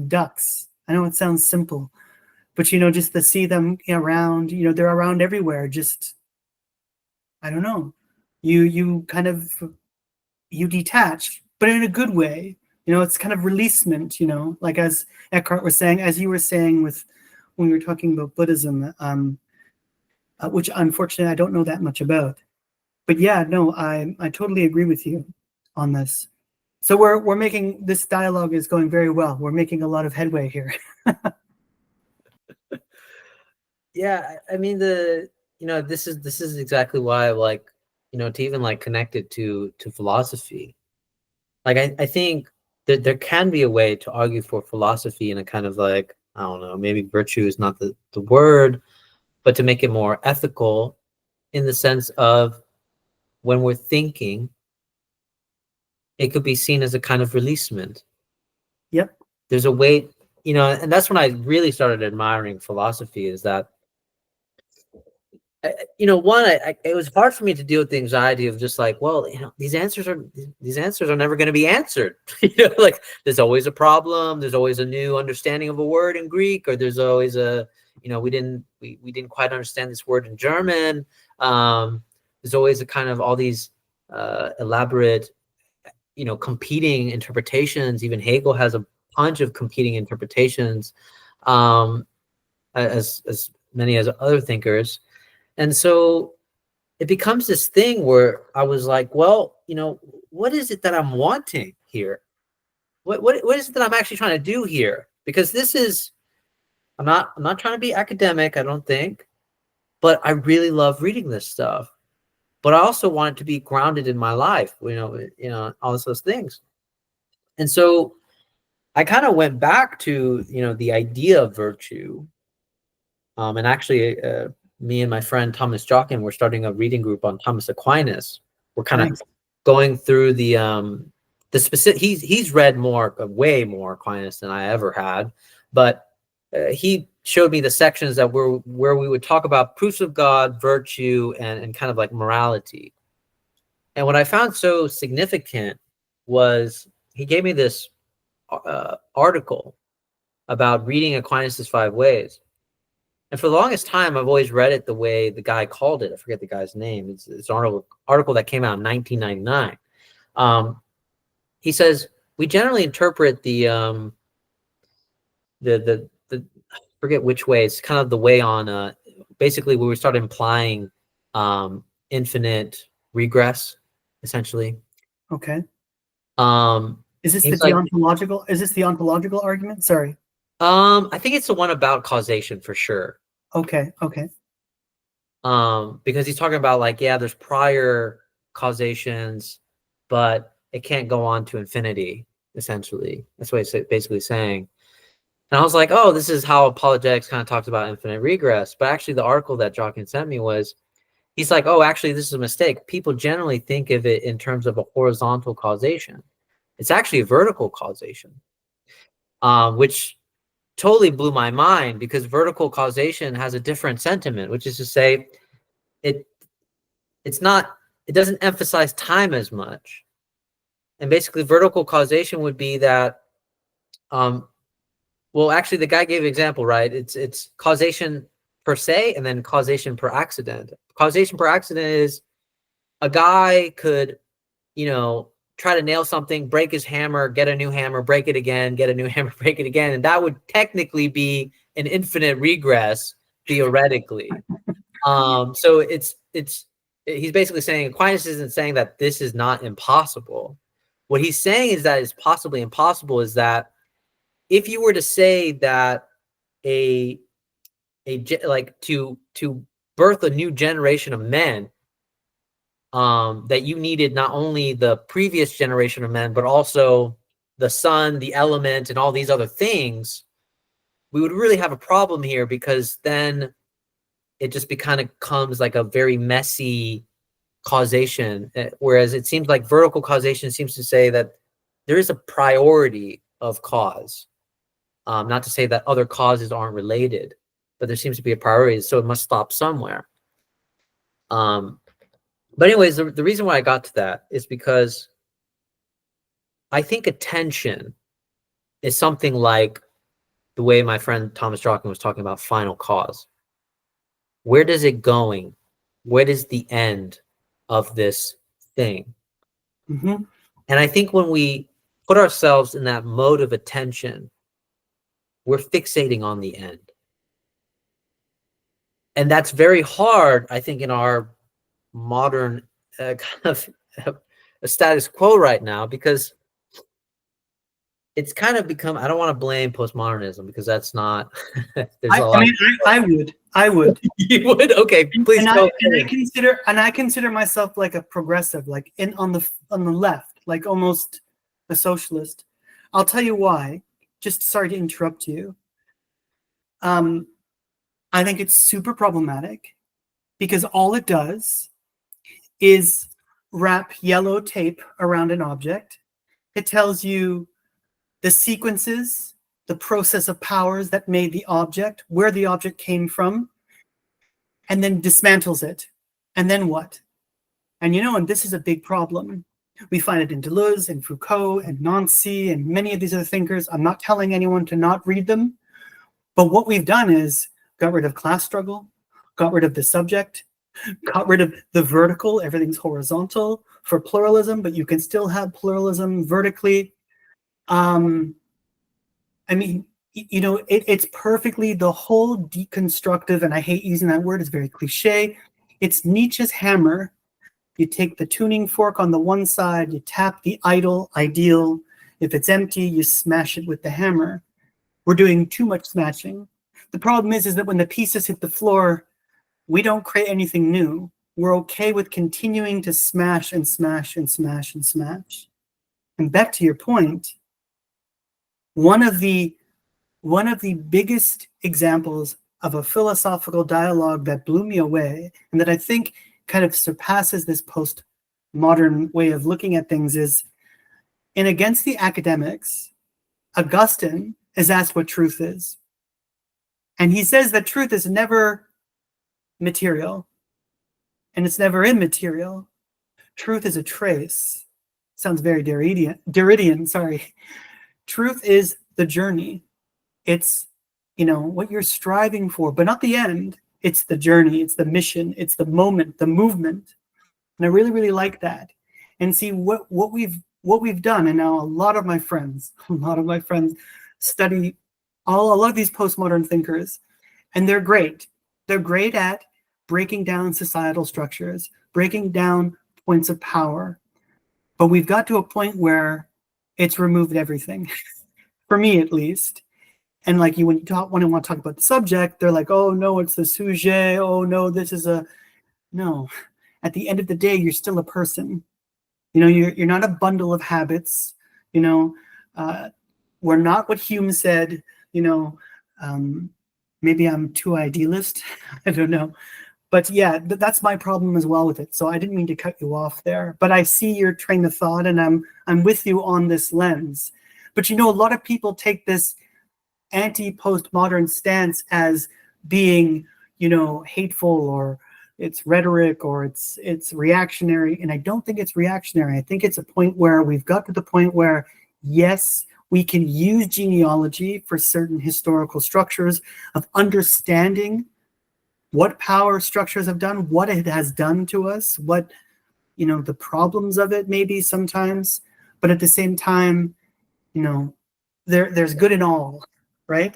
ducks. I know it sounds simple, but just to see them around, they're around everywhere. Just, I don't know, you kind of, you detach, but in a good way. It's kind of releasement. Like as Eckhart was saying, as you were saying when we were talking about Buddhism, which unfortunately I don't know that much about. But yeah, no, I totally agree with you on this. So we're making, this dialogue is going very well. We're making a lot of headway here. Yeah, I mean, this is exactly why I like, to even like connect it to philosophy. Like I think that there can be a way to argue for philosophy in a kind of like, I don't know, maybe virtue is not the word, but to make it more ethical in the sense of when we're thinking, it could be seen as a kind of releasement. Yep. There's a way, and that's when I really started admiring philosophy, is that, it was hard for me to deal with the anxiety of just like, well, these answers are never going to be answered. Like there's always a problem. There's always a new understanding of a word in Greek, or there's always a, we didn't quite understand this word in German. There's always a kind of all these elaborate, competing interpretations. Even Hegel has a bunch of competing interpretations, as many as other thinkers. And so it becomes this thing where I was like, well, what is it that I'm wanting here? What is it that I'm actually trying to do here? Because this is, I'm not trying to be academic, I don't think, but I really love reading this stuff. But I also want it to be grounded in my life, all those things. And so I kind of went back to, the idea of virtue. And actually, me and my friend Thomas Jockin, we're starting a reading group on Thomas Aquinas. We're kind of going through the specific. He's read way more Aquinas than I ever had, but he showed me the sections that were where we would talk about proofs of God, virtue, and kind of like morality. And what I found so significant was he gave me this article about reading Aquinas' 5 ways. And for the longest time, I've always read it the way the guy called it. I forget the guy's name. It's an article that came out in 1999. He says, we generally interpret the I forget which way. It's kind of the way on basically where we start implying infinite regress, essentially. Okay. Is this the ontological argument? Sorry. I think it's the one about causation for sure. Okay. Because he's talking about like, yeah, there's prior causations, but it can't go on to infinity, essentially. That's what he's basically saying. And I was like, oh, this is how apologetics kind of talks about infinite regress. But actually the article that Jockin sent me he's like, oh, actually, this is a mistake. People generally think of it in terms of a horizontal causation. It's actually a vertical causation, which totally blew my mind, because vertical causation has a different sentiment, which is to say it doesn't emphasize time as much. And basically vertical causation would be that, well, actually the guy gave an example, right? It's causation per se and then causation per accident. Causation per accident is a guy could, try to nail something, break his hammer, get a new hammer, break it again, get a new hammer, break it again. And that would technically be an infinite regress, theoretically. So he's basically saying Aquinas isn't saying that this is not impossible. What he's saying is that it's possibly impossible is that if you were to say that like to birth a new generation of men, that you needed not only the previous generation of men, but also the sun, the element, and all these other things, we would really have a problem here, because then it just becomes like a very messy causation. Whereas it seems like vertical causation seems to say that there is a priority of cause. Not to say that other causes aren't related, but there seems to be a priority, so it must stop somewhere. But anyways, the reason why I got to that is because I think attention is something like the way my friend Thomas Drawkin was talking about final cause. Where does it going? What is the end of this thing? Mm-hmm. And I think when we put ourselves in that mode of attention, we're fixating on the end. And that's very hard, I think, in our modern kind of a status quo right now, because it's kind of become, I don't want to blame postmodernism, because that's not, there's a lot. I would. You would? Okay, please go. And I consider myself like a progressive, like on the left, like almost a socialist. I'll tell you why. Just sorry to interrupt you. I think it's super problematic, because all it does is wrap yellow tape around an object. It tells you the sequences, the process of powers that made the object, where the object came from, and then dismantles it. And then what? And and this is a big problem. We find it in Deleuze and Foucault and Nancy and many of these other thinkers. I'm not telling anyone to not read them, but what we've done is got rid of class struggle, got rid of the subject, got rid of the vertical, everything's horizontal for pluralism, but you can still have pluralism vertically. It's perfectly the whole deconstructive, and I hate using that word, it's very cliche. It's Nietzsche's hammer. You take the tuning fork on the one side, you tap the ideal. If it's empty, you smash it with the hammer. We're doing too much smashing. The problem is that when the pieces hit the floor, we don't create anything new. We're okay with continuing to smash and smash and smash and smash. And back to your point, one of the biggest examples of a philosophical dialogue that blew me away, and that I think kind of surpasses this postmodern way of looking at things, is in Against the Academics, Augustine is asked what truth is. And he says that truth is never material, and it's never immaterial. Truth is a trace. Sounds very Derridian, sorry. Truth is the journey. It's, what you're striving for, but not the end. It's the journey, it's the mission, it's the moment, the movement. And I really, really like that. And see what we've done, and now a lot of my friends study a lot of these postmodern thinkers, and they're great. They're great at breaking down societal structures, breaking down points of power. But we've got to a point where it's removed everything, for me at least. And like when you want to talk about the subject, they're like, oh no, it's the sujet. Oh no, this is no. At the end of the day, you're still a person. You're not a bundle of habits. We're not what Hume said. Maybe I'm too idealist. I don't know. But yeah, that's my problem as well with it. So I didn't mean to cut you off there, but I see your train of thought, and I'm with you on this lens. But a lot of people take this anti-postmodern stance as being, hateful or it's rhetoric or it's reactionary. And I don't think it's reactionary. I think it's a point where we've got to the point where, yes, we can use genealogy for certain historical structures of understanding what power structures have done, what it has done to us, what, the problems of it maybe sometimes. But at the same time, there's good in all, right?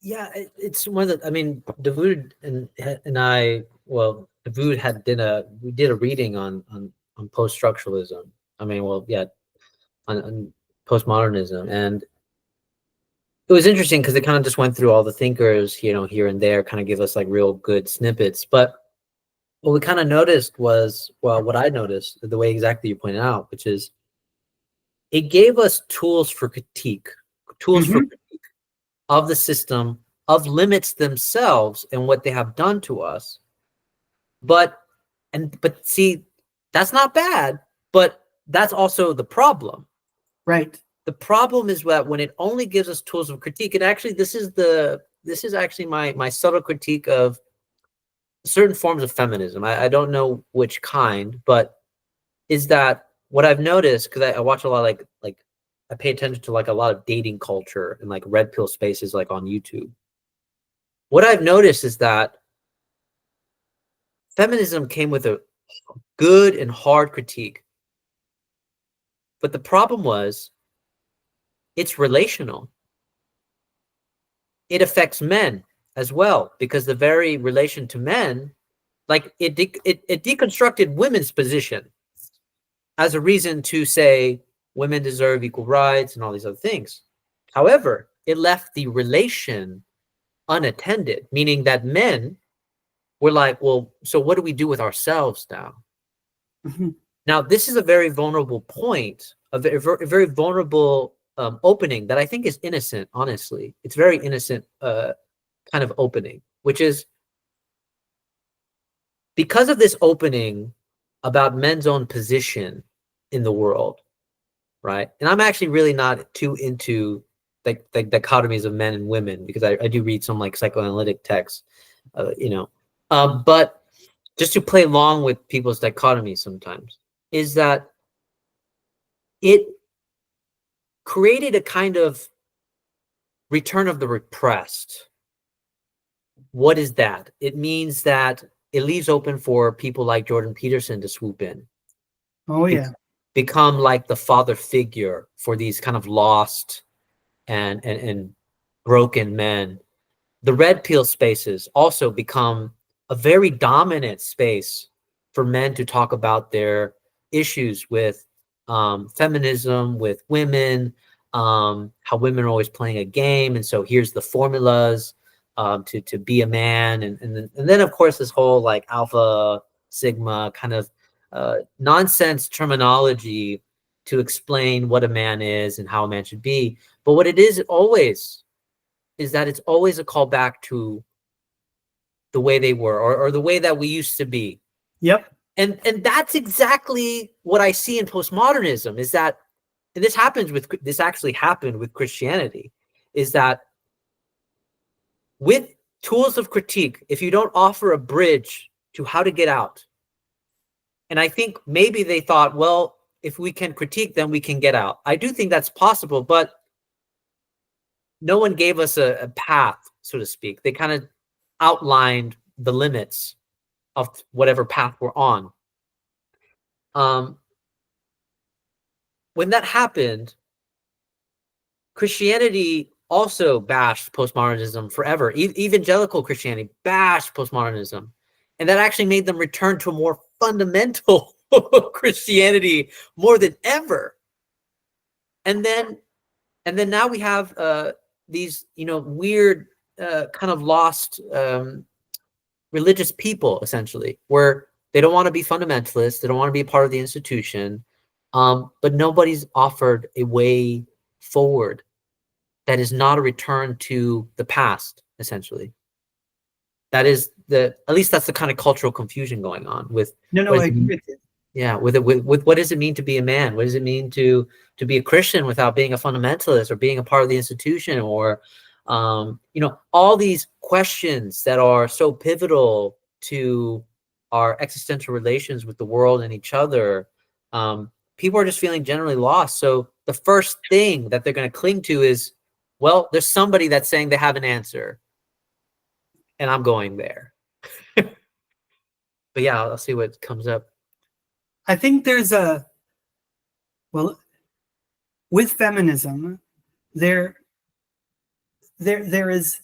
Yeah, it's one of the. I mean, Dawood and I. Well, Dawood we did a reading on post structuralism. I mean, well, yeah, on postmodernism, and it was interesting because it kind of just went through all the thinkers, here and there, kind of give us like real good snippets. But what we kind of noticed was, well, what I noticed, the way exactly you pointed out, which is it gave us tools for critique, tools for critique of the system, of limits themselves and what they have done to us. But see, that's not bad, but that's also the problem. Right. The problem is that when it only gives us tools of critique, and actually this is actually my subtle critique of certain forms of feminism. I don't know which kind, but is that what I've noticed, because I watch a lot like I pay attention to like a lot of dating culture and like red pill spaces like on YouTube. What I've noticed is that feminism came with a good and hard critique. But the problem was it's relational. It affects men as well, because the very relation to men, like it deconstructed women's position as a reason to say women deserve equal rights and all these other things. However, it left the relation unattended, meaning that men were like, well, so what do we do with ourselves now? Now, this is a very vulnerable point, a very vulnerable opening that I think is innocent, honestly. It's very innocent kind of opening, which is because of this opening about men's own position in the world, right? And I'm actually really not too into the dichotomies of men and women, because I do read some like psychoanalytic texts, but just to play along with people's dichotomies sometimes, is that it created a kind of return of the repressed. What is that? It means that it leaves open for people like Jordan Peterson to swoop in. Oh, yeah. Become like the father figure for these kind of lost and broken men. The red pill spaces also become a very dominant space for men to talk about their issues with feminism, with women, how women are always playing a game. And so here's the formulas to be a man. And then, of course, this whole like alpha, sigma kind of nonsense terminology to explain what a man is and how a man should be. But what it is always is that it's always a callback to the way they were, or the way that we used to be. Yep. And that's exactly what I see in postmodernism, is that, and this actually happened with Christianity, is that with tools of critique, if you don't offer a bridge to how to get out, and I think maybe they thought, well, if we can critique, then we can get out. I do think that's possible, but no one gave us a path, so to speak. They kind of outlined the limits of whatever path we're on. When that happened, Christianity also bashed postmodernism forever. Evangelical Christianity bashed postmodernism. And that actually made them return to a more fundamental Christianity more than ever. And then now we have these, weird kind of lost religious people, essentially, where they don't want to be fundamentalists. They don't want to be a part of the institution. But nobody's offered a way forward that is not a return to the past, essentially. That is at least that's the kind of cultural confusion going on with. No, I agree with you. Yeah, with what does it mean to be a man? What does it mean to be a Christian without being a fundamentalist or being a part of the institution, or all these questions that are so pivotal to our existential relations with the world and each other, people are just feeling generally lost. So the first thing that they're going to cling to is, well, there's somebody that's saying they have an answer, and I'm going there. But yeah, I'll see what comes up. I think there's with feminism, there is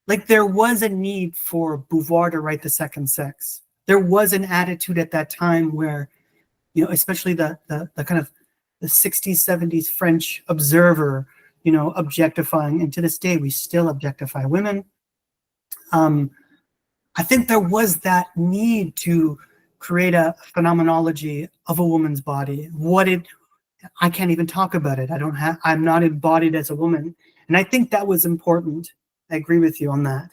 like there was a need for Beauvoir to write The Second Sex. There was an attitude at that time where, you know, especially the kind of the 60s, 70s French observer, you know, objectifying, and to this day we still objectify women. I think there was that need to create a phenomenology of a woman's body. I can't even talk about it. I'm not embodied as a woman. And I think that was important. I agree with you on that.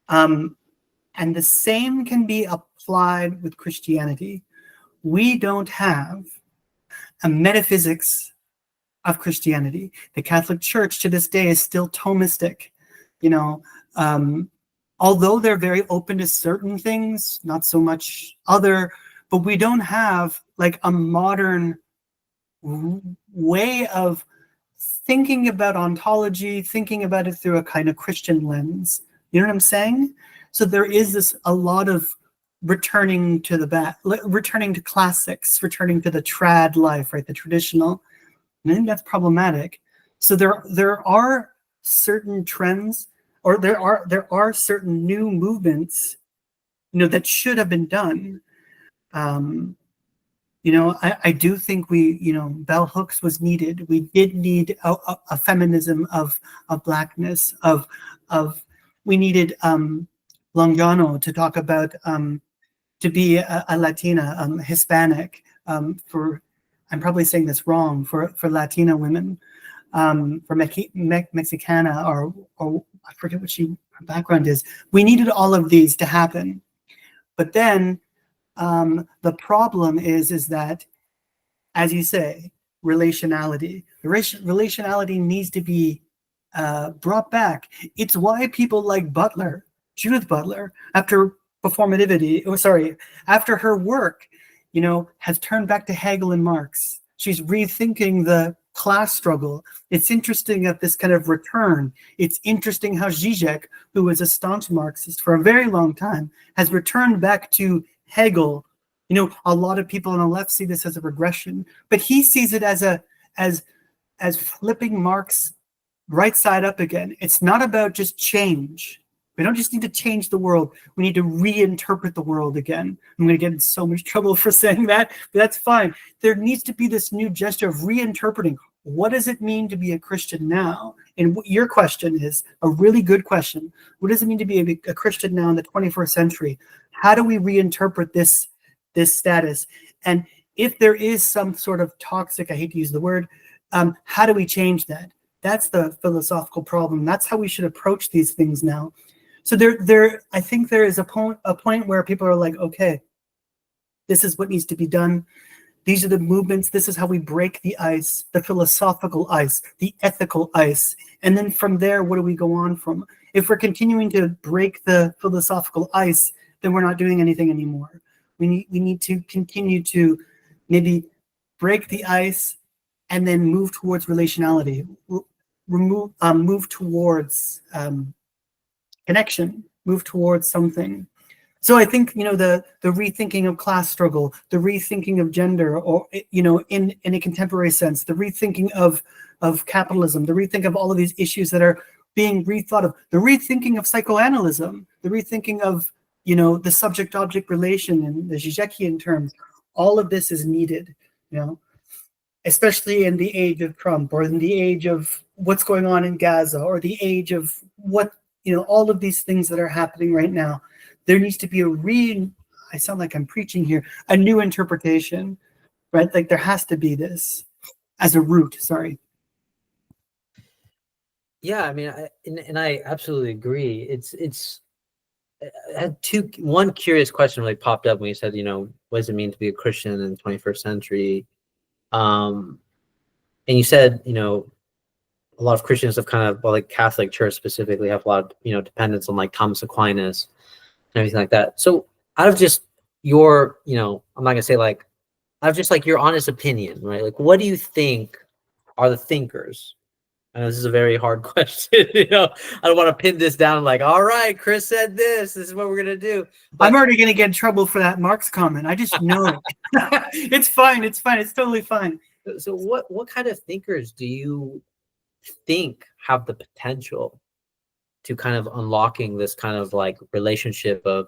And the same can be applied with Christianity. We don't have a metaphysics of Christianity. The Catholic Church to this day is still Thomistic, you know, although they're very open to certain things, not so much other, but we don't have like a modern way of thinking about ontology, thinking about it through a kind of Christian lens. You know what I'm saying? So there is a lot of returning to returning to classics, returning to the trad life, right? The traditional. And I think that's problematic. So there are certain trends, or there are certain new movements, you know, that should have been done. You know, I do think bell hooks was needed. We did need a feminism of blackness, we needed Longiano to talk about to be a Latina, Hispanic, for, I'm probably saying this wrong, for Latina women, for Mexicana, or I forget what her background is. We needed all of these to happen. But then the problem is that, as you say, relationality. Relationality needs to be brought back. It's why people like Butler, Judith Butler, after her work, you know, has turned back to Hegel and Marx. She's rethinking the class struggle. It's interesting at this kind of return. It's interesting how Zizek, who was a staunch Marxist for a very long time, has returned back to Hegel. You know, a lot of people on the left see this as a regression, but he sees it as flipping Marx right side up again. It's not about just change. We don't just need to change the world. We need to reinterpret the world again. I'm going to get in so much trouble for saying that, but that's fine. There needs to be this new gesture of reinterpreting. What does it mean to be a Christian now? And your question is a really good question. What does it mean to be a Christian now in the 21st century? How do we reinterpret this status? And if there is some sort of toxic, I hate to use the word, how do we change that? That's the philosophical problem. That's how we should approach these things now. So I think there is a point where people are like, okay, this is what needs to be done. These are the movements. This is how we break the ice, the philosophical ice, the ethical ice. And then from there, what do we go on from? If we're continuing to break the philosophical ice, then we're not doing anything anymore. We need to continue to maybe break the ice and then move towards relationality, move towards connection, move towards something. So I think, you know, the rethinking of class struggle, the rethinking of gender, or, you know, in a contemporary sense, the rethinking of capitalism, the rethink of all of these issues that are being rethought of, the rethinking of psychoanalysis, the rethinking of, you know, the subject-object relation in the Zizekian terms. All of this is needed, you know, especially in the age of Trump, or in the age of what's going on in Gaza, or the age of what, you know, all of these things that are happening right now. There needs to be I sound like I'm preaching here, a new interpretation, right? Like there has to be this as a root, sorry. Yeah, I mean, I absolutely agree. I had one curious question really popped up when you said, you know, what does it mean to be a Christian in the 21st century? And you said, you know, a lot of Christians have kind of, well, like Catholic Church specifically, have a lot of, you know, dependence on like Thomas Aquinas. everything like that. So out of just your, I'm not gonna say like, out of just like your honest opinion, right? Like, what do you think are the thinkers? I know this is a very hard question. I don't want to pin this down like, all right, Chris said this. This is what we're gonna do. But I'm already going to get in trouble for that Marx comment. I just know it. It's fine. It's fine. It's totally fine. so what kind of thinkers do you think have the potential to kind of unlocking this kind of like relationship of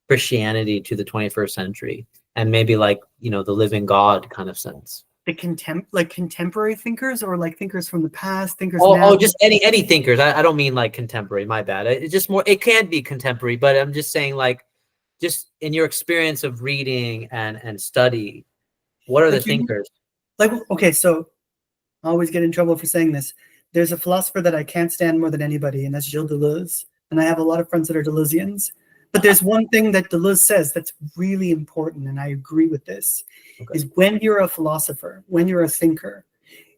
Christianity to the 21st century and maybe like, the living God kind of sense? The contemporary thinkers, or like thinkers from the past, thinkers now? Oh, just any thinkers. I don't mean like contemporary. My bad. It's just more. It can be contemporary, but I'm just saying like, just in your experience of reading and study, what are the thinkers? Okay, so I always get in trouble for saying this. There's a philosopher that I can't stand more than anybody, and that's Gilles Deleuze. And I have a lot of friends that are Deleuzians. But there's one thing that Deleuze says that's really important, and I agree with this, is when you're a philosopher, when you're a thinker,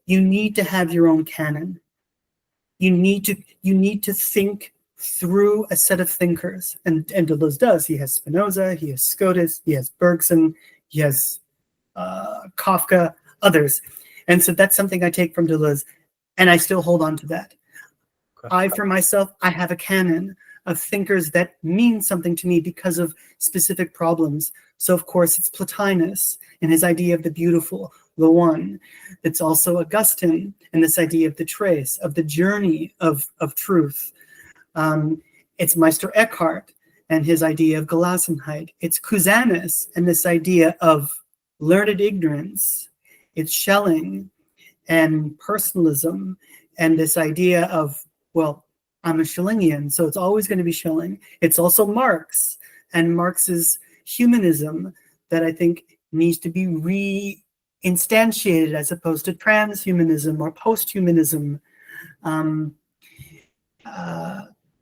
you need to have your own canon. You need to think through a set of thinkers. And Deleuze does. He has Spinoza, he has Scotus, he has Bergson, he has Kafka, others. And so that's something I take from Deleuze, and I still hold on to that. I, for myself, I have a canon of thinkers that mean something to me because of specific problems. So, of course, it's Plotinus and his idea of the beautiful, the one. It's also Augustine and this idea of the trace, of the journey of truth. It's Meister Eckhart and his idea of Gelassenheit. It's Cusanus and this idea of learned ignorance. It's Schelling and personalism and this idea of, well, I'm a Schellingian, so it's always going to be Schelling. It's also Marx and Marx's humanism that I think needs to be reinstantiated as opposed to transhumanism or post-humanism. I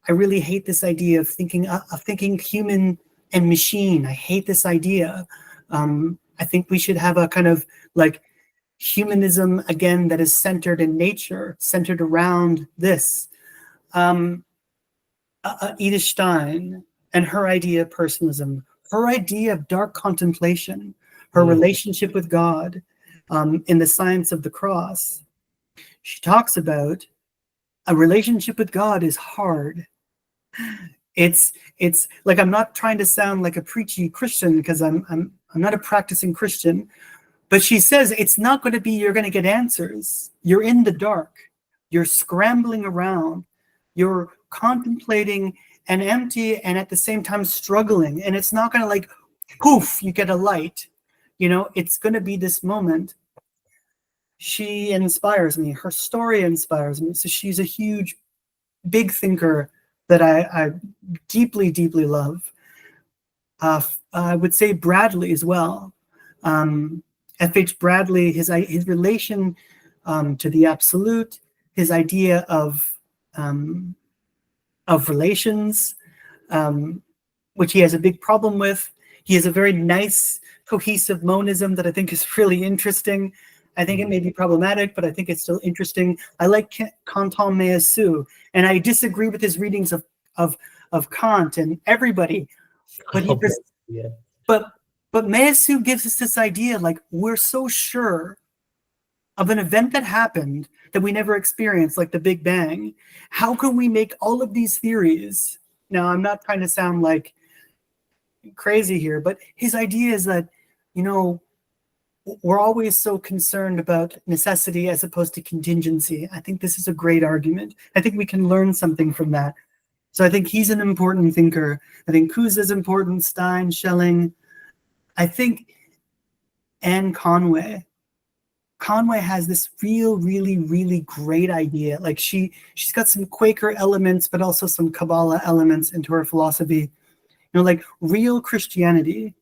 really hate this idea of thinking human and machine. I hate this idea. I think we should have a kind of like humanism again that is centered in nature, centered around this. Edith Stein and her idea of personalism, her idea of dark contemplation, her relationship with God in the Science of the Cross. She talks about a relationship with God is hard. It's like, I'm not trying to sound like a preachy Christian because I'm not a practicing Christian, but she says it's not going to be you're going to get answers. You're in the dark. You're scrambling around. You're contemplating and empty and at the same time struggling. And it's not going to like, poof, you get a light. It's going to be this moment. She inspires me. Her story inspires me. So she's a huge, big thinker that I deeply, deeply love. I would say Bradley as well. F.H. Bradley, his relation to the absolute, his idea of relations, which he has a big problem with. He has a very nice, cohesive monism that I think is really interesting. I think it may be problematic, but I think it's still interesting. I like Canton Meillassoux, and I disagree with his readings of Kant and everybody. But but Meillassoux gives us this idea, like, we're so sure of an event that happened that we never experienced, like the Big Bang. How can we make all of these theories? Now, I'm not trying to sound like crazy here, but his idea is that, we're always so concerned about necessity as opposed to contingency. I think this is a great argument. I think we can learn something from that. So I think he's an important thinker. I think Coase is important, Stein, Schelling. I think Anne Conway has this really, really great idea. Like she's got some Quaker elements, but also some Kabbalah elements into her philosophy. Like real Christianity.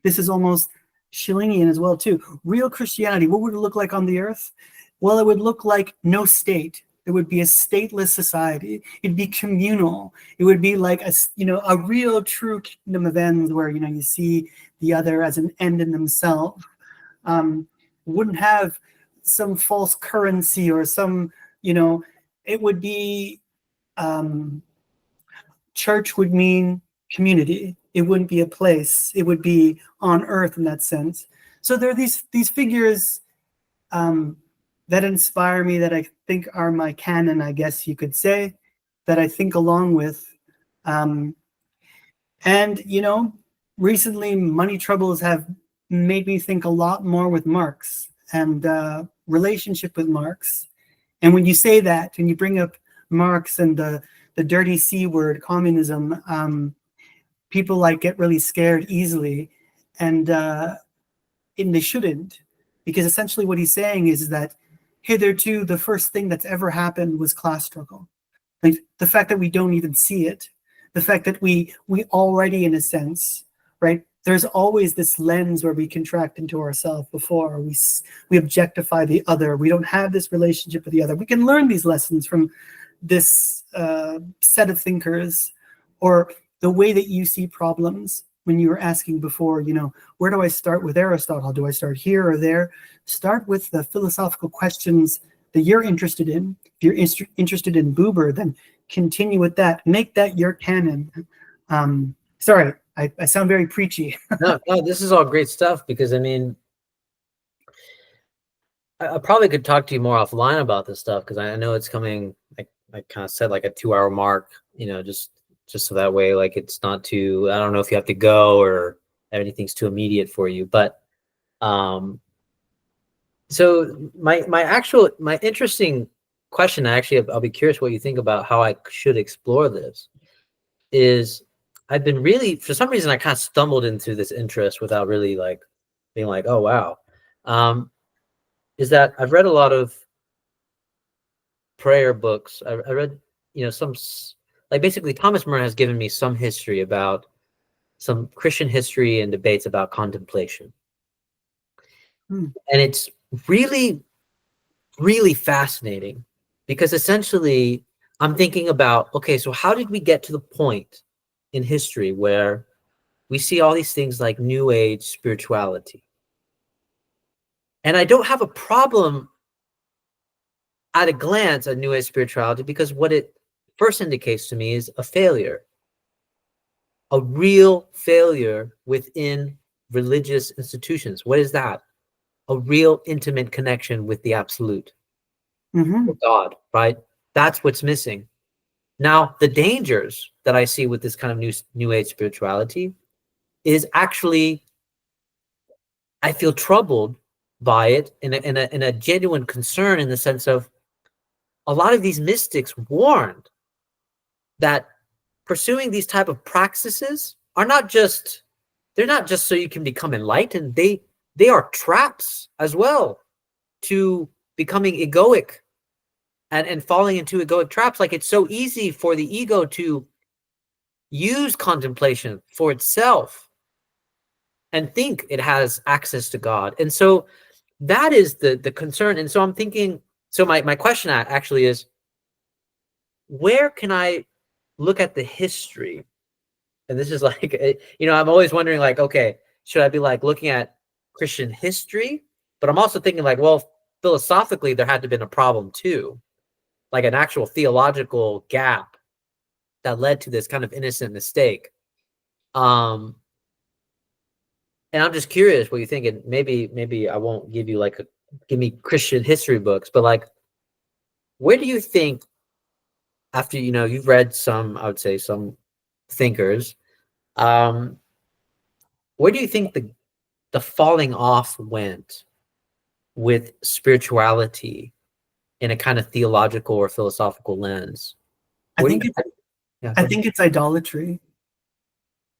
This is almost Schellingian as well too. Real Christianity, what would it look like on the earth? Well, it would look like no state. It would be a stateless society. It'd be communal. It would be like a real true kingdom of ends where you see the other as an end in themselves. Wouldn't have some false currency or some, it would be church would mean community. It wouldn't be a place. It would be on earth in that sense. So there are these figures that inspire me, that I think are my canon, I guess you could say, that I think along with. And, you know, recently money troubles have made me think a lot more with Marx and relationship with Marx. And when you say that, and you bring up Marx and the dirty C word, communism, people like get really scared easily, and they shouldn't, because essentially what he's saying is that hitherto the first thing that's ever happened was class struggle. Like the fact that we don't even see it, the fact that we already, in a sense, right? There's always this lens where we contract into ourselves before we objectify the other. We don't have this relationship with the other. We can learn these lessons from this set of thinkers, or the way that you see problems. When you were asking before, you know, where do I start with Aristotle? Do I start here or there? Start with the philosophical questions that you're interested in. If you're interested in Buber, then continue with that. Make that your canon. Sorry, I sound very preachy. No, this is all great stuff, because I mean, I probably could talk to you more offline about this stuff, because I know it's coming. I kind of said like a 2-hour mark, you know, just so that way, like it's not too. I don't know if you have to go or anything's too immediate for you, but so my interesting question, actually, I'll be curious what you think about how I should explore this. Is I've been really, for some reason, I kind of stumbled into this interest without really like being like, oh wow, is that I've read a lot of prayer books. I read, you know, some, like basically Thomas More has given me some history about some Christian history and debates about contemplation. And it's really, really fascinating, because essentially I'm thinking about, okay, so how did we get to the point in history where we see all these things like New Age spirituality? And I don't have a problem at a glance at New Age spirituality, because what it first indicates to me is a failure, a real failure within religious institutions. What is that? A real intimate connection with the absolute, with God, right? That's what's missing. Now, the dangers that I see with this kind of new age spirituality is actually, I feel troubled by it in a genuine concern, in the sense of a lot of these mystics warned that pursuing these type of practices are not just, they're not just so you can become enlightened. They are traps as well to becoming egoic and falling into egoic traps. Like, it's so easy for the ego to use contemplation for itself and think it has access to God. And so that is the concern. And so I'm thinking, so my question actually is, where can I look at the history? And this is like, you know, I'm always wondering, like, okay, should I be like looking at Christian history? But I'm also thinking like, well, philosophically, there had to have been a problem too, like an actual theological gap that led to this kind of innocent mistake. And I'm just curious what you think. And maybe I won't give you like give me Christian history books, but like, where do you think, after, you know, you've read some, I would say some thinkers, where do you think the falling off went with spirituality in a kind of theological or philosophical lens? I think it's idolatry.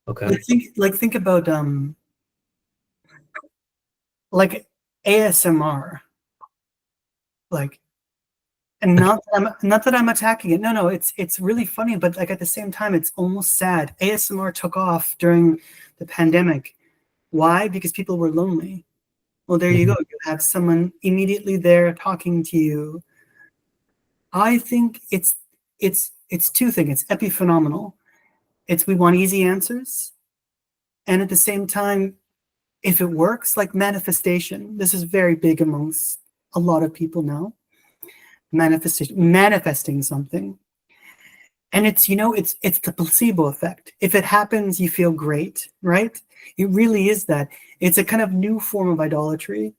Okay. Think about like ASMR, like, and not that I'm attacking it. No, it's really funny, but like at the same time, it's almost sad. ASMR took off during the pandemic. Why? Because people were lonely. Well, there you go. You have someone immediately there talking to you. I think it's two things. It's epiphenomenal. It's, we want easy answers, and at the same time, if it works, like manifestation. This is very big amongst a lot of people now. Manifesting something. And it's, it's the placebo effect. If it happens, you feel great, right? It really is that. It's a kind of new form of idolatry.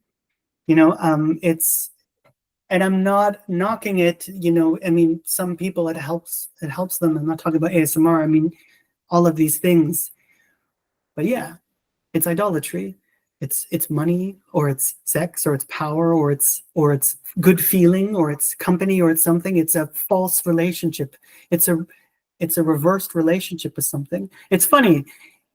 It's, and I'm not knocking it, I mean, some people it helps them. I'm not talking about ASMR. I mean, all of these things. But yeah, it's idolatry. It's money, or it's sex, or it's power, or it's good feeling, or it's company, or it's something. It's a false relationship. It's a reversed relationship with something. It's funny,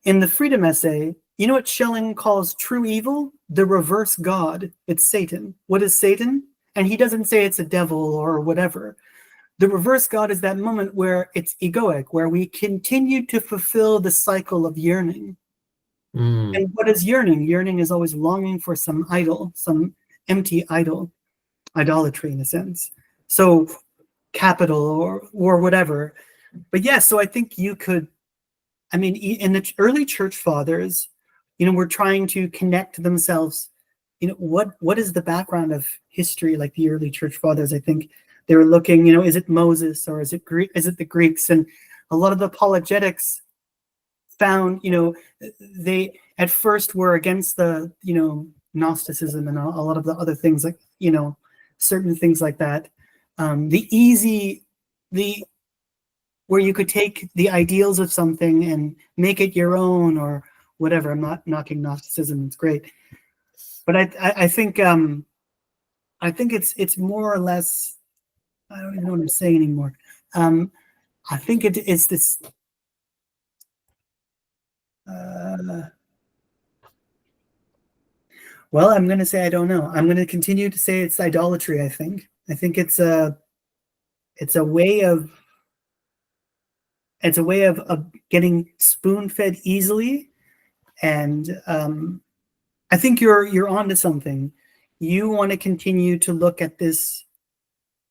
in the freedom essay, you know what Schelling calls true evil? The reverse God. It's Satan. What is Satan? And he doesn't say it's a devil or whatever. The reverse God is that moment where it's egoic, where we continue to fulfill the cycle of yearning. And what is yearning? Yearning is always longing for some idol, some empty idol, idolatry in a sense. So capital or whatever. But yeah, so I think you could, I mean, in the early church fathers, were trying to connect themselves. What is the background of history like the early church fathers? I think they were looking, is it Moses, or is it the Greeks? And a lot of the apologetics found, they at first were against the, Gnosticism and a lot of the other things, like, certain things like that. Where you could take the ideals of something and make it your own or whatever. I'm not knocking Gnosticism; it's great, but I think it's more or less. I don't even know what I'm saying anymore. I think it's this. Well, I'm going to say I don't know. I'm going to continue to say it's idolatry. I think it's a way of getting spoon-fed easily, and I think you're onto something. You want to continue to look at this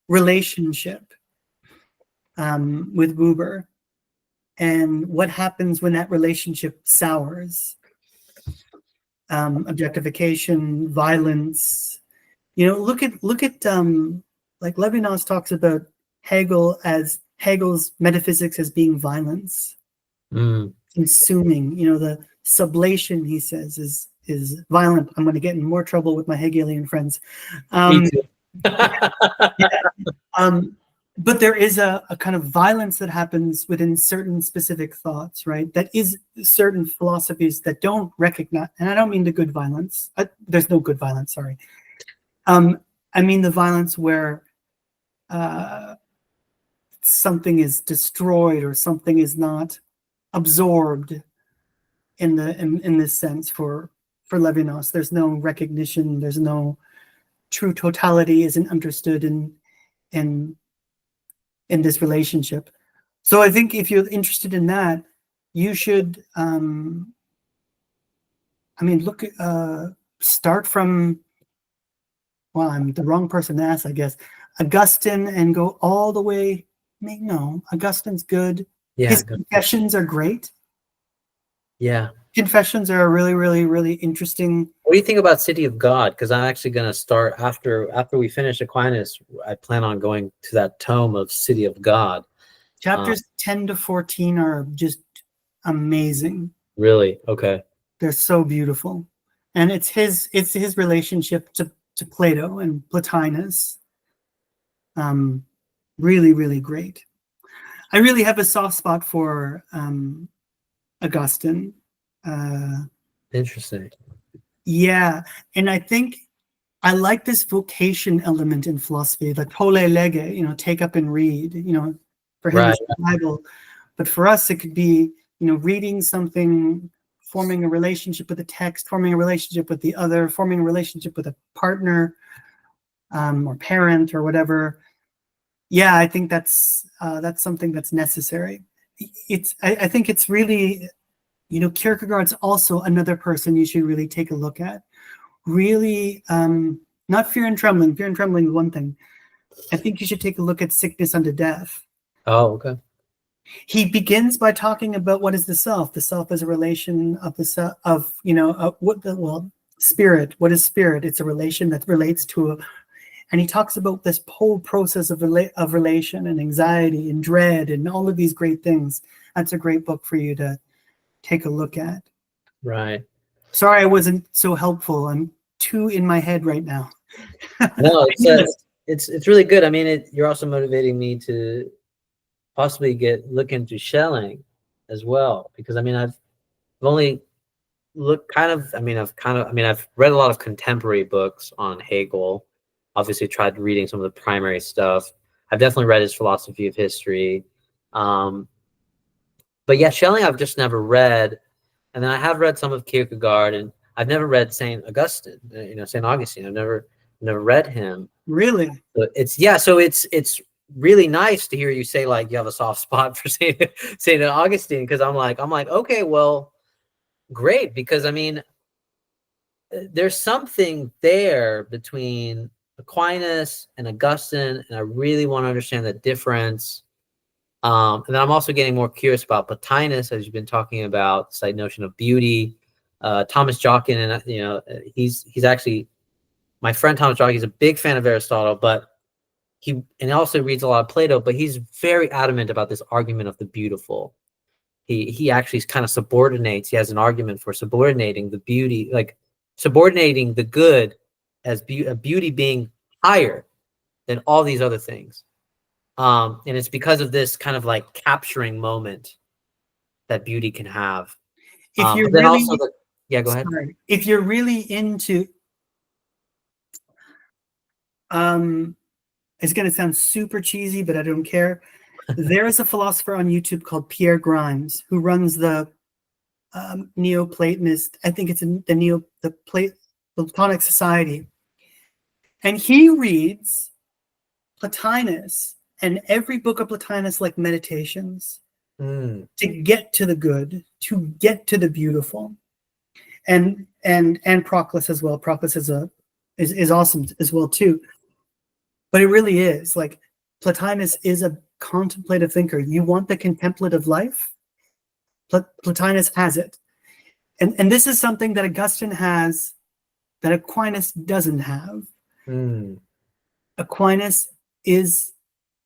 relationship with Buber, and what happens when that relationship sours. Objectification, violence. Look at like Levinas talks about Hegel's metaphysics as being violence, consuming. The sublation, he says, is violent. I'm going to get in more trouble with my Hegelian friends. Me too. But there is a kind of violence that happens within certain specific thoughts, right? That is certain philosophies that don't recognize, and I don't mean the good violence. There's no good violence, sorry. I mean the violence where something is destroyed or something is not absorbed in this sense for Levinas. There's no recognition. There's no true totality isn't understood in this relationship. So I think if you're interested in that, you should, start from, well, I'm the wrong person to ask, I guess, Augustine, and go all the way. No, Augustine's good. Yeah, his confessions are great. Yeah. Confessions are a really, really, really interesting. What do you think about City of God? Because I'm actually going to start after we finish Aquinas. I plan on going to that tome of City of God. Chapters 10 to 14 are just amazing. Really? Okay. They're so beautiful, and it's his relationship to Plato and Plotinus. Really, really great. I really have a soft spot for Augustine. Interesting. Yeah, and I think I like this vocation element in philosophy, like tole lege, take up and read, for him it's the Bible. But for us, it could be, reading something, forming a relationship with the text, forming a relationship with the other, forming a relationship with a partner or parent or whatever. Yeah, I think that's something that's necessary. I think it's really, Kierkegaard's also another person you should really take a look at. Really, not Fear and Trembling. Fear and Trembling is one thing. I think you should take a look at Sickness Unto Death. Oh, okay. He begins by talking about what is the self. The self is a relation of the self, spirit. What is spirit? It's a relation that relates to And he talks about this whole process of relation and anxiety and dread and all of these great things. That's a great book for you to take a look at. Right. Sorry I wasn't so helpful. I'm too in my head right now. No, it's really good. I mean, you're also motivating me to possibly look into Schelling as well, because I mean, I've only I've read a lot of contemporary books on Hegel. Obviously, tried reading some of the primary stuff. I've definitely read his philosophy of history. But yeah, Schelling I've just never read. And then I have read some of Kierkegaard, and I've never read St. Augustine, St. Augustine. I've never read him. Really? So it's really nice to hear you say like you have a soft spot for St. Augustine, because I'm like, okay, well, great, because I mean, there's something there between Aquinas and Augustine, and I really want to understand the difference. And then I'm also getting more curious about Plotinus, as you've been talking about, this notion of beauty. Thomas Jockin, and he's actually my friend Thomas Jockin. He's a big fan of Aristotle, but he also reads a lot of Plato. But he's very adamant about this argument of the beautiful. He actually kind of subordinates. He has an argument for subordinating the beauty, like subordinating the good as beauty being higher than all these other things. And it's because of this kind of like capturing moment that beauty can have. If you're But then really, also go ahead. If you're really into, it's going to sound super cheesy, but I don't care. There is a philosopher on YouTube called Pierre Grimes who runs the Neoplatonist, I think it's the Platonic Society. And he reads Plotinus and every book of Plotinus like meditations to get to the good, to get to the beautiful. And Proclus as well. Proclus is awesome as well too. But it really is like Plotinus is a contemplative thinker. You want the contemplative life? Plotinus has it. And this is something that Augustine has that Aquinas doesn't have. Aquinas is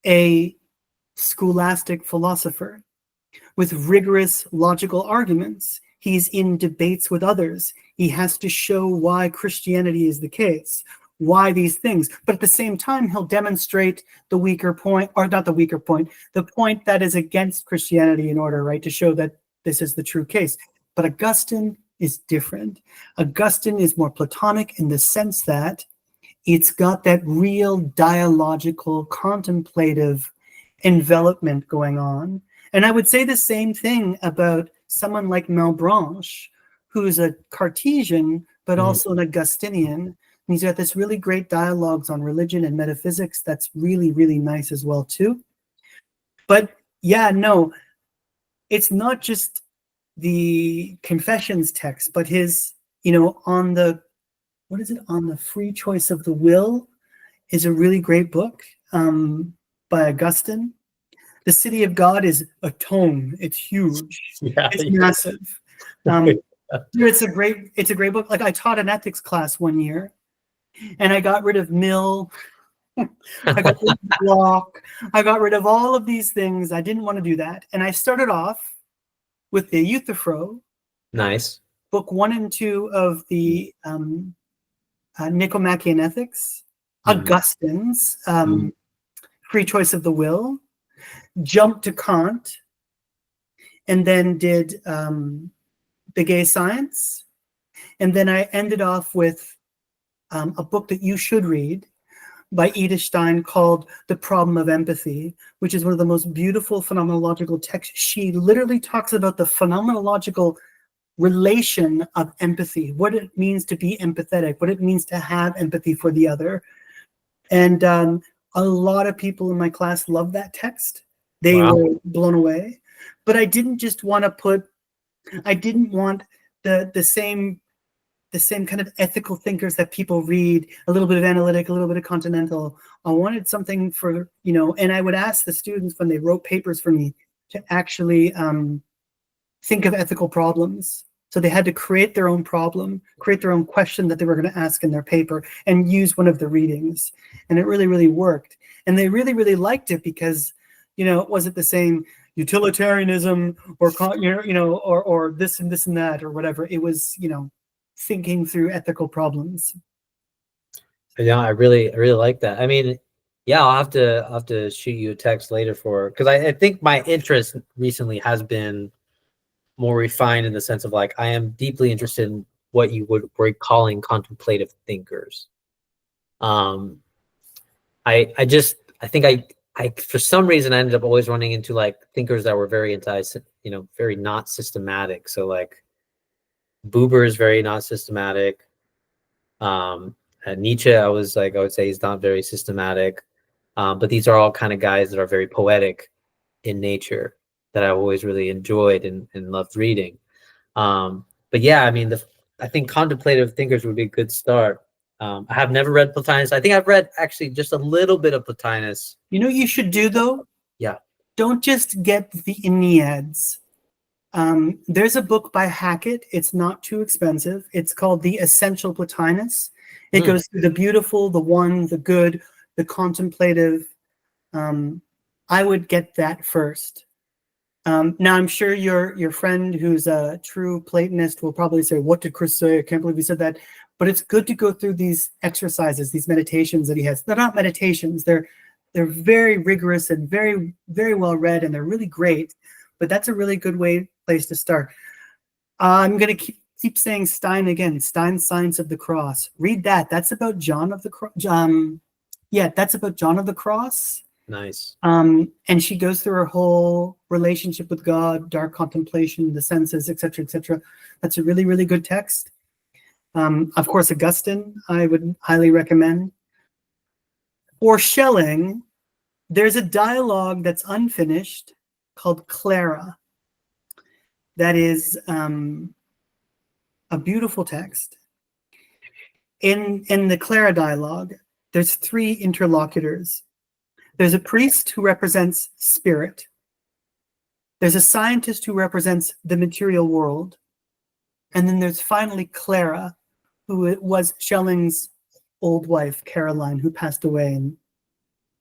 a scholastic philosopher with rigorous logical arguments. He's in debates with others. He has to show why Christianity is the case, why these things. But at the same time, he'll demonstrate the weaker point, or not the weaker point, the point that is against Christianity in order, right, to show that this is the true case. But Augustine is different. Augustine is more Platonic in the sense that it's got that real dialogical, contemplative envelopment going on. And I would say the same thing about someone like Malebranche, who's a Cartesian, but also an Augustinian. And he's got this really great dialogues on religion and metaphysics that's really, really nice as well, too. But yeah, no, it's not just the Confessions text, but his, on the free choice of the will is a really great book by Augustine. The City of God is a tome. It's huge. Yeah, it's massive. It's a great book. Like I taught an ethics class one year, and I got rid of Mill. I got rid of Locke. I got rid of all of these things. I didn't want to do that, and I started off with the Euthyphro. Nice. Book 1 and 2 of the Nicomachean Ethics, Augustine's Free Choice of the Will, jumped to Kant, and then did The Gay Science. And then I ended off with a book that you should read by Edith Stein called The Problem of Empathy, which is one of the most beautiful phenomenological texts. She literally talks about the phenomenological relation of empathy, what it means to be empathetic, what it means to have empathy for the other. And a lot of people in my class loved that text. They were blown away. But I didn't just want to I didn't want the same kind of ethical thinkers that people read, a little bit of analytic, a little bit of continental. I wanted something for, and I would ask the students when they wrote papers for me to actually think of ethical problems. So they had to create their own problem, create their own question that they were going to ask in their paper, and use one of the readings. And it really, really worked. And they really, really liked it because, it wasn't the same utilitarianism or or this and this and that or whatever. It was, thinking through ethical problems. Yeah, I really like that. I mean, yeah, I'll have to shoot you a text later because I think my interest recently has been more refined in the sense of like I am deeply interested in what you were calling contemplative thinkers. I think I for some reason I ended up always running into like thinkers that were very very not systematic. So like Buber is very not systematic. Nietzsche, I would say he's not very systematic. But these are all kind of guys that are very poetic in nature that I've always really enjoyed and loved reading. But yeah, I mean, I think contemplative thinkers would be a good start. I have never read Plotinus. I think I've read actually just a little bit of Plotinus. You know what you should do though? Yeah. Don't just get the Enneads. There's a book by Hackett. It's not too expensive. It's called The Essential Plotinus. It goes through the beautiful, the one, the good, the contemplative. I would get that first. Now, I'm sure your friend who's a true Platonist will probably say, "What did Chris say? I can't believe he said that." But it's good to go through these exercises, these meditations that he has. They're not meditations. They're very rigorous and very, very well read, and they're really great. But that's a really good place to start. I'm going to keep saying Stein again. Stein's Science of the Cross. Read that. That's about John of the Cross. That's about John of the Cross. Nice. And she goes through her whole relationship with God, dark contemplation, the senses, etc., etc. That's a really, really good text. Of course, Augustine, I would highly recommend. For Schelling, there's a dialogue that's unfinished called Clara. That is a beautiful text. In the Clara dialogue, there's 3 interlocutors. There's a priest who represents spirit. There's a scientist who represents the material world. And then there's finally Clara, who was Schelling's old wife, Caroline, who passed away.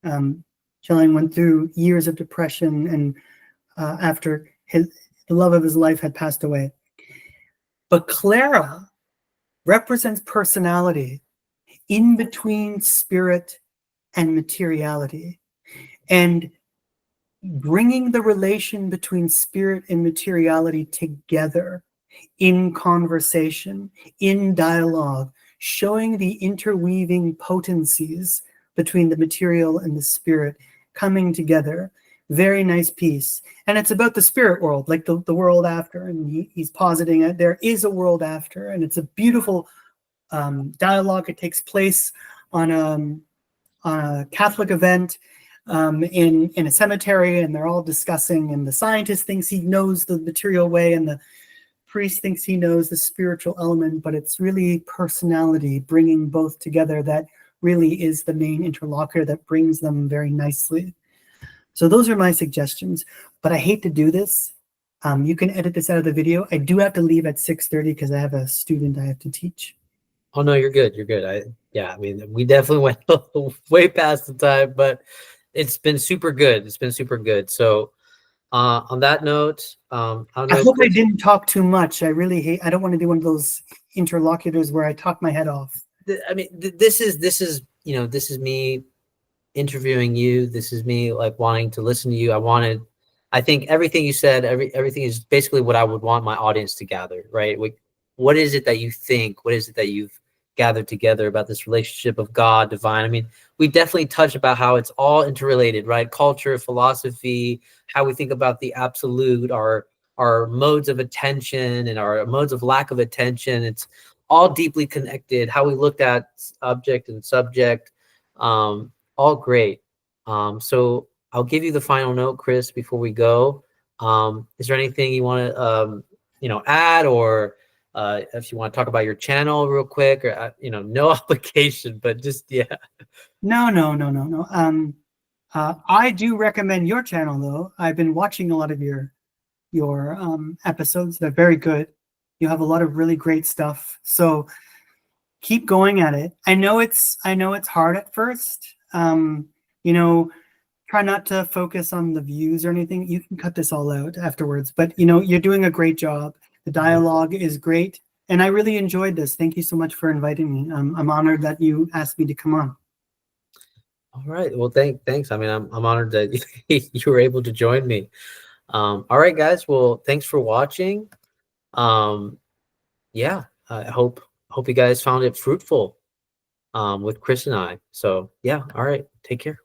And Schelling went through years of depression and after the love of his life had passed away. But Clara represents personality in between spirit and materiality, and bringing the relation between spirit and materiality together in conversation, in dialogue, showing the interweaving potencies between the material and the spirit coming together. Very nice piece. And it's about the spirit world, like the world after. And he's positing it. There is a world after. And it's a beautiful dialogue. It takes place on a Catholic event in a cemetery. And they're all discussing. And the scientist thinks he knows the material way. And the priest thinks he knows the spiritual element. But it's really personality bringing both together that really is the main interlocutor that brings them very nicely. So those are my suggestions, but I hate to do this. You can edit this out of the video. I do have to leave at 6:30 because I have a student I have to teach. Oh no, you're good. You're good. I mean, we definitely went way past the time, but it's been super good. It's been super good. So on that note, I hope I didn't talk too much. I don't want to be one of those interlocutors where I talk my head off. I mean, this is me interviewing you. This is me like wanting to listen to you. I think everything you said, everything is basically what I would want my audience to gather, right? What is it that you think? What is it that you've gathered together about this relationship of God, divine? I mean, we definitely touch about how it's all interrelated, right? Culture, philosophy, how we think about the absolute, our modes of attention and our modes of lack of attention. It's all deeply connected. How we looked at object and subject, all great. So I'll give you the final note, Chris, before we go. Is there anything you want to add, or if you want to talk about your channel real quick, or no obligation, but just No. I do recommend your channel though. I've been watching a lot of your episodes. They're very good. You have a lot of really great stuff. So keep going at it. I know it's hard at first. You know, try not to focus on the views or anything. You can cut this all out afterwards, but you know, you're doing a great job. The dialogue is great, and I really enjoyed this. Thank you so much for inviting me. I'm honored that you asked me to come on. All right. Well, thanks. I mean, I'm honored that you were able to join me. All right, guys. Well, thanks for watching. Yeah, I hope you guys found it fruitful with Chris and I. So yeah, all right. Take care.